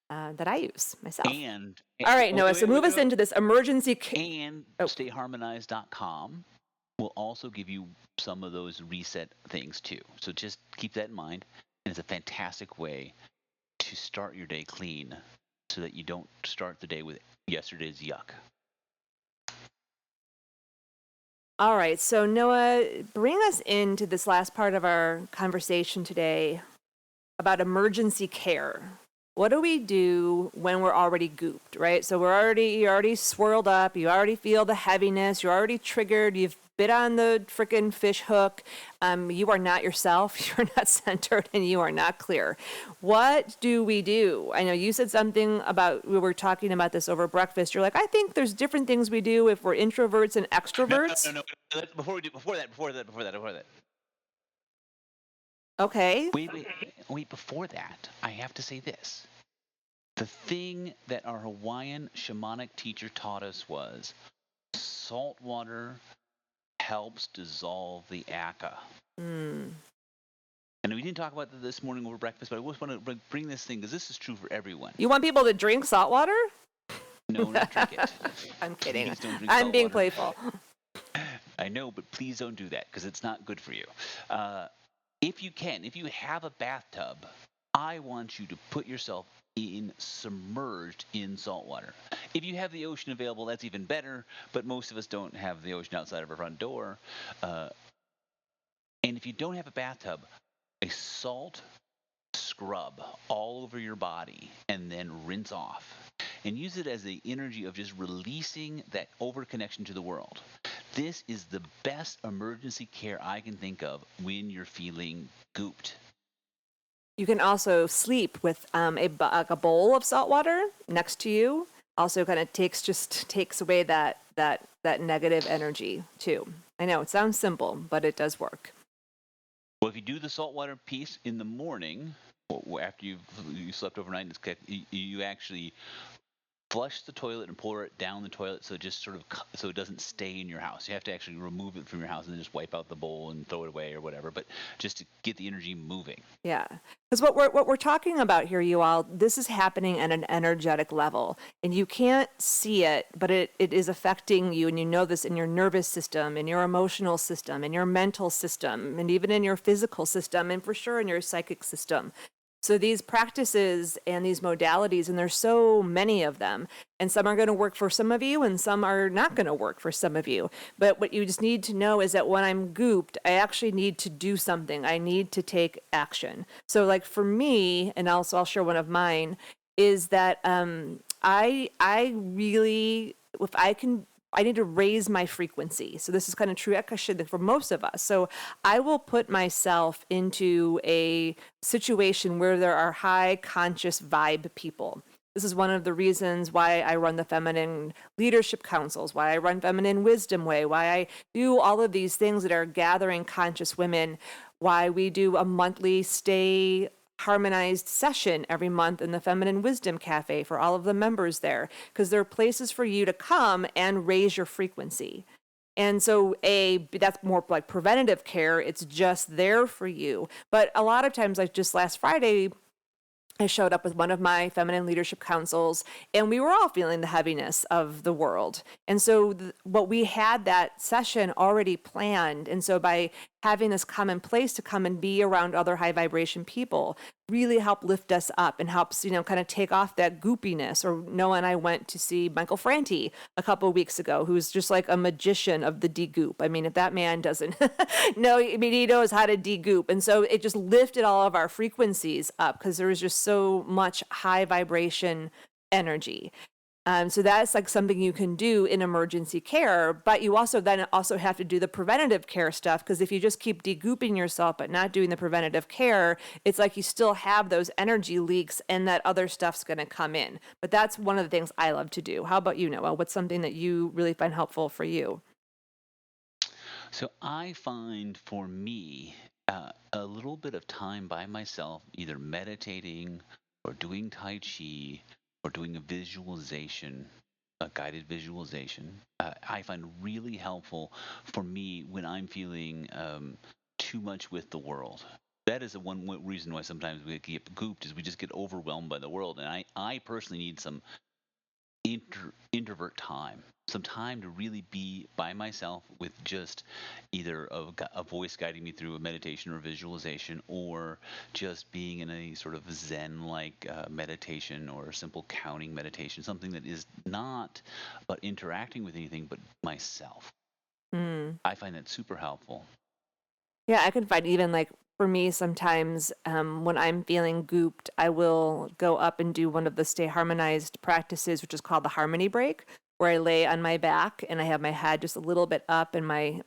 that I use myself. All right, Noah. So move us into this emergency. And stayharmonized.com will also give you some of those reset things too. So just keep that in mind. And it's a fantastic way to start your day clean, so that you don't start the day with yesterday's yuck. All right, so Noah, bring us into this last part of our conversation today about emergency care. What do we do when we're already gooped, right? So you're already swirled up, you already feel the heaviness, you're already triggered, you've bit on the frickin' fish hook, you are not yourself, you're not centered, and you are not clear. What do we do? I know you said something about, we were talking about this over breakfast, you're like, I think there's different things we do if we're introverts and extroverts. No. Before that. Okay. Wait, before that, I have to say this. The thing that our Hawaiian shamanic teacher taught us was salt water helps dissolve the aka. And we didn't talk about this morning over breakfast, but I just want to bring this thing because this is true for everyone. You want people to drink salt water? No, not drink it. I'm kidding. Please don't drink I'm being water. playful. I know, but please don't do that because it's not good for you. If you have a bathtub, I want you to put yourself submerged in salt water. If you have the ocean available, that's even better, but most of us don't have the ocean outside of our front door. And if you don't have a bathtub, a salt scrub all over your body and then rinse off. And use it as the energy of just releasing that overconnection to the world. This is the best emergency care I can think of when you're feeling gooped. You can also sleep with a bowl of salt water next to you. Also, kind of takes away that negative energy too. I know it sounds simple, but it does work. Well, if you do the saltwater piece in the morning, after you slept overnight, you actually flush the toilet and pour it down the toilet so it doesn't stay in your house. You have to actually remove it from your house and then just wipe out the bowl and throw it away or whatever, but just to get the energy moving. Yeah. Because what we're talking about here, you all, this is happening at an energetic level, and you can't see it, but it is affecting you, and you know this in your nervous system, in your emotional system, in your mental system, and even in your physical system, and for sure in your psychic system. So these practices and these modalities, and there's so many of them, and some are going to work for some of you and some are not going to work for some of you. But what you just need to know is that when I'm gooped, I actually need to do something. I need to take action. So like for me, and also I'll share one of mine, is that I really, if I need to raise my frequency. So this is kind of true actually for most of us. So I will put myself into a situation where there are high conscious vibe people. This is one of the reasons why I run the Feminine Leadership Councils, why I run Feminine Wisdom Way, why I do all of these things that are gathering conscious women, why we do a monthly Stay harmonized session every month in the Feminine Wisdom Cafe for all of the members there, because there are places for you to come and raise your frequency. And so that's more like preventative care. It's just there for you. But a lot of times, like just last Friday, I showed up with one of my feminine leadership councils, and we were all feeling the heaviness of the world. And so, what we had that session already planned. And so, by having this common place to come and be around other high vibration people, really help lift us up and helps, kind of take off that goopiness. Or Noah and I went to see Michael Franti a couple of weeks ago, who's just like a magician of the de-goop. I mean, if that man doesn't know, I mean, he knows how to de-goop. And so it just lifted all of our frequencies up because there was just so much high vibration energy. So that's like something you can do in emergency care, but you also have to do the preventative care stuff, because if you just keep de-gooping yourself but not doing the preventative care, it's like you still have those energy leaks and that other stuff's going to come in. But that's one of the things I love to do. How about you, Noah? What's something that you really find helpful for you? So I find for me a little bit of time by myself, either meditating or doing Tai Chi or doing a visualization, a guided visualization, I find really helpful for me when I'm feeling too much with the world. That is the reason why sometimes we get gooped is we just get overwhelmed by the world. And I personally need some introvert time, some time to really be by myself with just either a voice guiding me through a meditation or visualization, or just being in a sort of zen like meditation or a simple counting meditation, something that is not about interacting with anything but myself. Mm. I find that super helpful. Yeah, I can find even like for me sometimes when I'm feeling gooped, I will go up and do one of the stay harmonized practices, which is called the harmony break, where I lay on my back and I have my head just a little bit up and my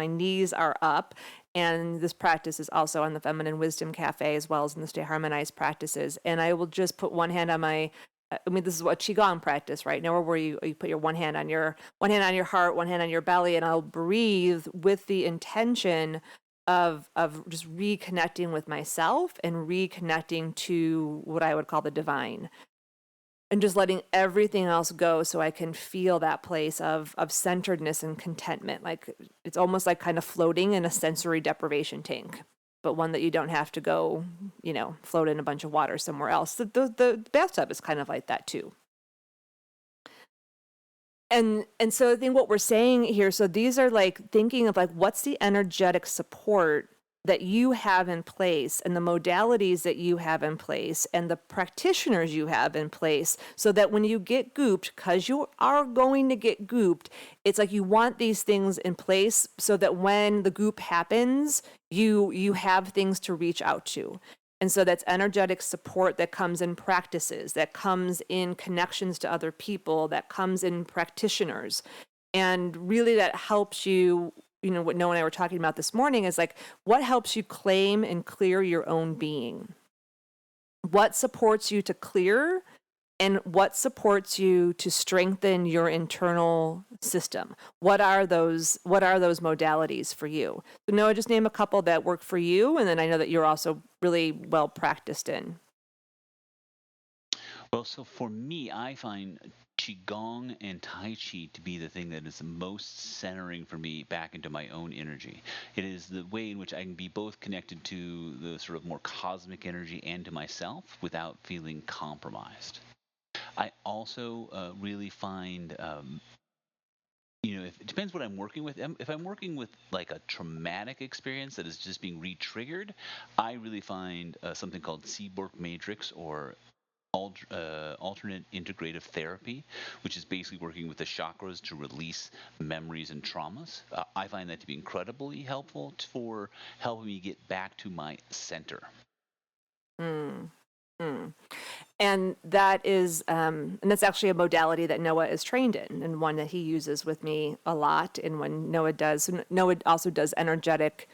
knees are up. And this practice is also on the Feminine Wisdom Cafe as well as in the stay harmonized practices. And I will just put one hand on my I mean, this is what qigong practice, right? Now, where you put your one hand on your heart, one hand on your belly, and I'll breathe with the intention of just reconnecting with myself and reconnecting to what I would call the divine, and just letting everything else go so I can feel that place of centeredness and contentment. Like it's almost like kind of floating in a sensory deprivation tank, but one that you don't have to go, float in a bunch of water somewhere else. The bathtub is kind of like that too. And so I think what we're saying here, so these are like thinking of like what's the energetic support that you have in place and the modalities that you have in place and the practitioners you have in place, so that when you get gooped, because you are going to get gooped, it's like you want these things in place so that when the goop happens, you have things to reach out to. And so that's energetic support that comes in practices, that comes in connections to other people, that comes in practitioners. And really that helps you, what Noah and I were talking about this morning is like, what helps you claim and clear your own being? What supports you to clear, and what supports you to strengthen your internal system? What are those modalities for you? So Noah, just name a couple that work for you, and then I know that you're also really well practiced in. Well, so for me, I find Qigong and Tai Chi to be the thing that is the most centering for me back into my own energy. It is the way in which I can be both connected to the sort of more cosmic energy and to myself without feeling compromised. I also really find, if, it depends what I'm working with. If I'm working with like a traumatic experience that is just being re-triggered, I really find something called Seaborg Matrix or alternate integrative therapy, which is basically working with the chakras to release memories and traumas. I find that to be incredibly helpful for helping me get back to my center. Mm, mm. And that's actually a modality that Noah is trained in, and one that he uses with me a lot. And when Noah also does energetic,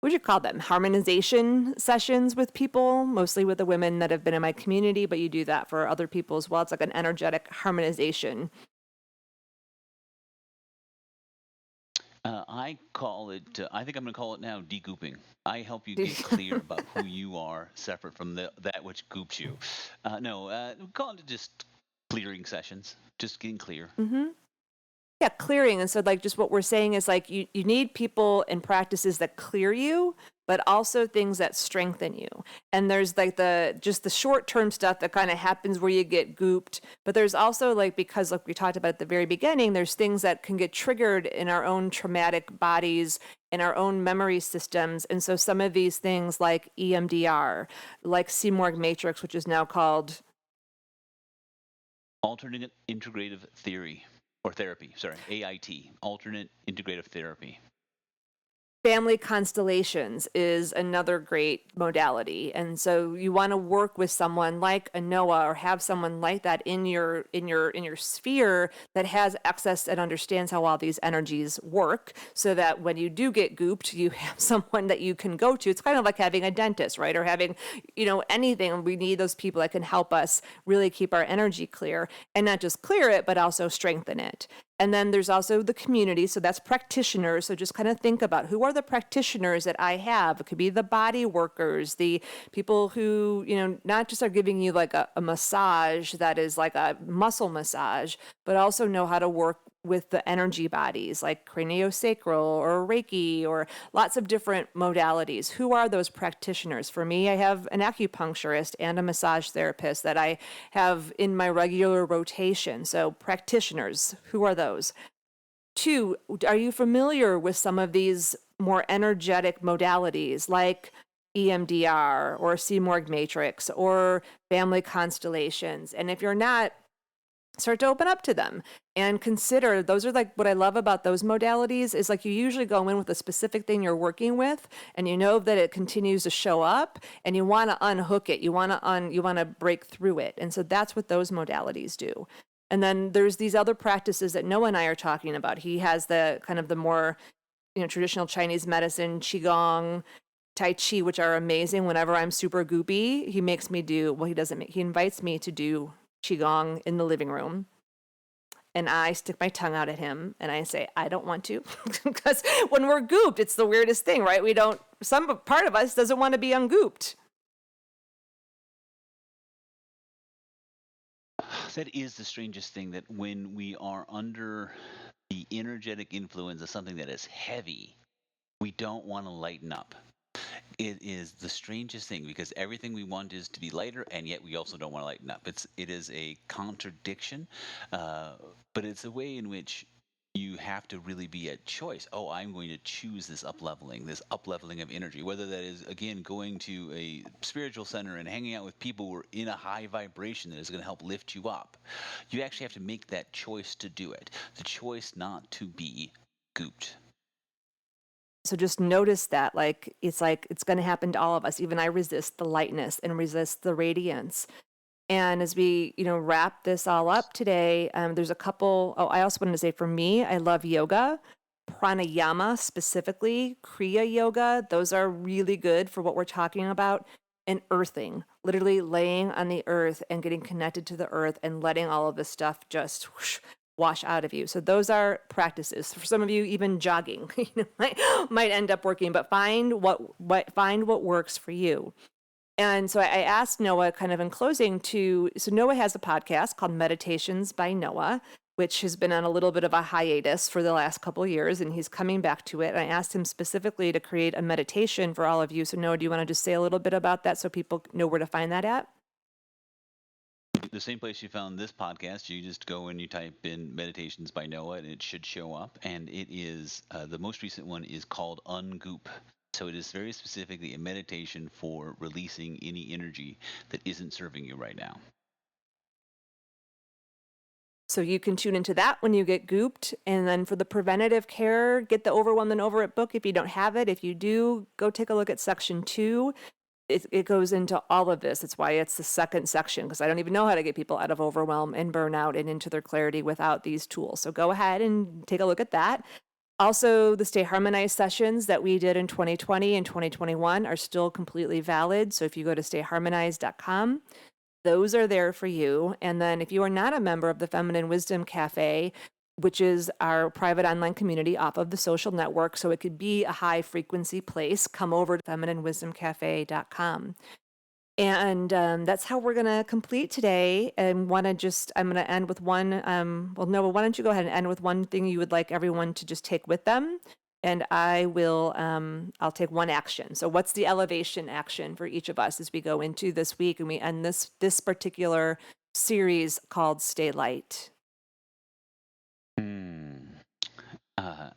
what would you call them? Harmonization sessions with people, mostly with the women that have been in my community, but you do that for other people as well. It's like an energetic harmonization. I call it, I think I'm going to call it now degooping. I help you get clear about who you are separate from that which goops you. No, we call it just clearing sessions, just getting clear. hmm Yeah, clearing. And so, like, just what we're saying is like you need people and practices that clear you, but also things that strengthen you. And there's like the short term stuff that kind of happens where you get gooped. But there's also like, because like we talked about at the very beginning, there's things that can get triggered in our own traumatic bodies, in our own memory systems. And so some of these things like EMDR, like Seymour Matrix, which is now called Alternate integrative theory or therapy, sorry, AIT, alternate integrative therapy. family constellations is another great modality. And so you want to work with someone like a Noah or have someone like that in your sphere that has access and understands how all these energies work, so that when you do get gooped, you have someone that you can go to. It's kind of like having a dentist, right? Or having, anything. We need those people that can help us really keep our energy clear, and not just clear it, but also strengthen it. And then there's also the community. So that's practitioners. So just kind of think about, who are the practitioners that I have? It could be the body workers, the people who, not just are giving you like a massage that is like a muscle massage, but also know how to work with the energy bodies like craniosacral or Reiki or lots of different modalities. Who are those practitioners? For me, I have an acupuncturist and a massage therapist that I have in my regular rotation. So, practitioners, who are those? Two, are you familiar with some of these more energetic modalities like EMDR or Seymour Matrix or family constellations? And if you're not, start to open up to them and consider. Those are like, what I love about those modalities is like, you usually go in with a specific thing you're working with, and you know that it continues to show up, and you want to unhook it, you want to break through it. And so that's what those modalities do. And then there's these other practices that Noah and I are talking about. He has the kind of the more traditional Chinese medicine, qigong, tai chi, which are amazing. Whenever I'm super goopy, he makes me do, well, he invites me to do qigong in the living room, and I stick my tongue out at him and I say, I don't want to. Because when we're gooped, it's the weirdest thing, right? Some part of us doesn't want to be ungooped. That is the strangest thing, that when we are under the energetic influence of something that is heavy, we don't want to lighten up. It is the strangest thing, because everything we want is to be lighter, and yet we also don't want to lighten up. It is a contradiction, but it's a way in which you have to really be at choice. Oh, I'm going to choose this up leveling of energy, whether that is, again, going to a spiritual center and hanging out with people who are in a high vibration that is going to help lift you up. You actually have to make that choice to do it, the choice not to be gooped. So just notice that, like it's going to happen to all of us. Even I resist the lightness and resist the radiance. And as we, wrap this all up today, there's a couple. Oh, I also wanted to say, for me, I love yoga, pranayama specifically, kriya yoga. Those are really good for what we're talking about. And earthing, literally laying on the earth and getting connected to the earth and letting all of this stuff just whoosh, wash out of you. So those are practices. For some of you, even jogging might end up working, but find what works for you. And so I asked Noah, kind of in closing, so Noah has a podcast called Meditations by Noah, which has been on a little bit of a hiatus for the last couple of years, and he's coming back to it. And I asked him specifically to create a meditation for all of you. So Noah, do you want to just say a little bit about that so people know where to find that at? The same place you found this podcast, you just go and you type in Meditations by Noah, and it should show up. And it is, the most recent one is called Ungoop. So it is very specifically a meditation for releasing any energy that isn't serving you right now. So you can tune into that when you get gooped. And then for the preventative care, get the Overwhelmed and Over It book if you don't have it. If you do, go take a look at section 2. It goes into all of this. It's why it's the second section, because I don't even know how to get people out of overwhelm and burnout and into their clarity without these tools. So go ahead and take a look at that. Also, the Stay Harmonized sessions that we did in 2020 and 2021 are still completely valid. So if you go to stayharmonized.com, those are there for you. And then if you are not a member of the Feminine Wisdom Cafe, which is our private online community off of the social network. So it could be a high frequency place. Come over to femininewisdomcafe.com. And that's how we're going to complete today. And I'm going to end with one. Well, Noah, why don't you go ahead and end with one thing you would like everyone to just take with them? And I'll take one action. So what's the elevation action for each of us as we go into this week and we end this particular series called Stay Light? Hmm. Uh,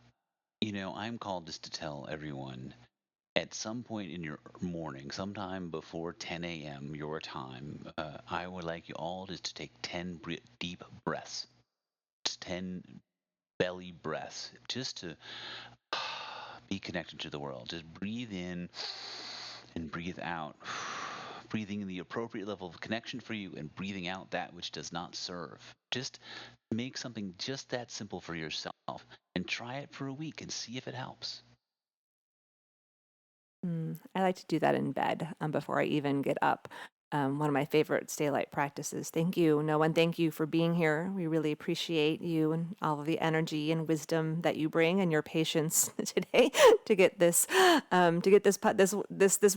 I'm called just to tell everyone at some point in your morning, sometime before 10 a.m. your time, I would like you all just to take 10 deep breaths, just 10 belly breaths, just to be connected to the world. Just breathe in and breathe out. Breathing in the appropriate level of connection for you and breathing out that which does not serve. Just make something just that simple for yourself and try it for a week and see if it helps. I like to do that in bed before I even get up. One of my favorite stay light practices. Thank you, Noah. Thank you for being here. We really appreciate you and all of the energy and wisdom that you bring and your patience today to get this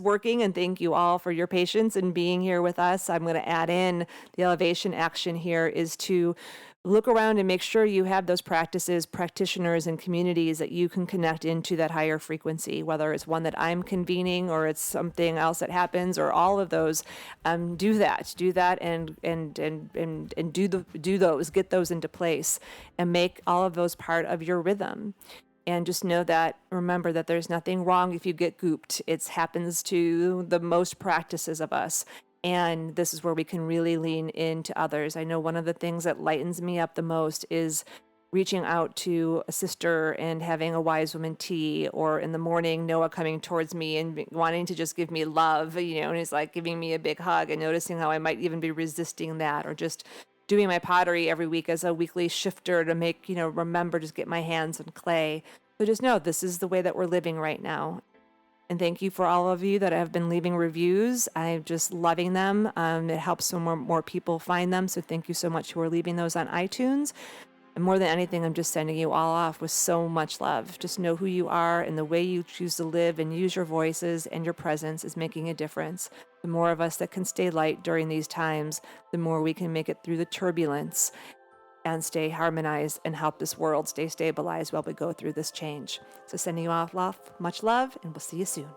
working. And thank you all for your patience and being here with us. I'm going to add in the elevation action here is to look around and make sure you have those practices, practitioners, and communities that you can connect into that higher frequency, whether it's one that I'm convening or it's something else that happens or all of those. Do that, and do those, get those into place, and make all of those part of your rhythm. And just know that, remember that there's nothing wrong if you get gooped. It happens to the most practices of us. And this is where we can really lean into others. I know one of the things that lightens me up the most is reaching out to a sister and having a wise woman tea, or in the morning, Noah coming towards me and wanting to just give me love, and he's like giving me a big hug and noticing how I might even be resisting that, or just doing my pottery every week as a weekly shifter to make, remember, just get my hands on clay. So just know this is the way that we're living right now. And thank you for all of you that have been leaving reviews. I'm just loving them. It helps so more people find them. So thank you so much who are leaving those on iTunes. And more than anything, I'm just sending you all off with so much love. Just know who you are, and the way you choose to live and use your voices and your presence is making a difference. The more of us that can stay light during these times, the more we can make it through the turbulence and stay harmonized and help this world stay stabilized while we go through this change. So sending you all off, much love, and we'll see you soon.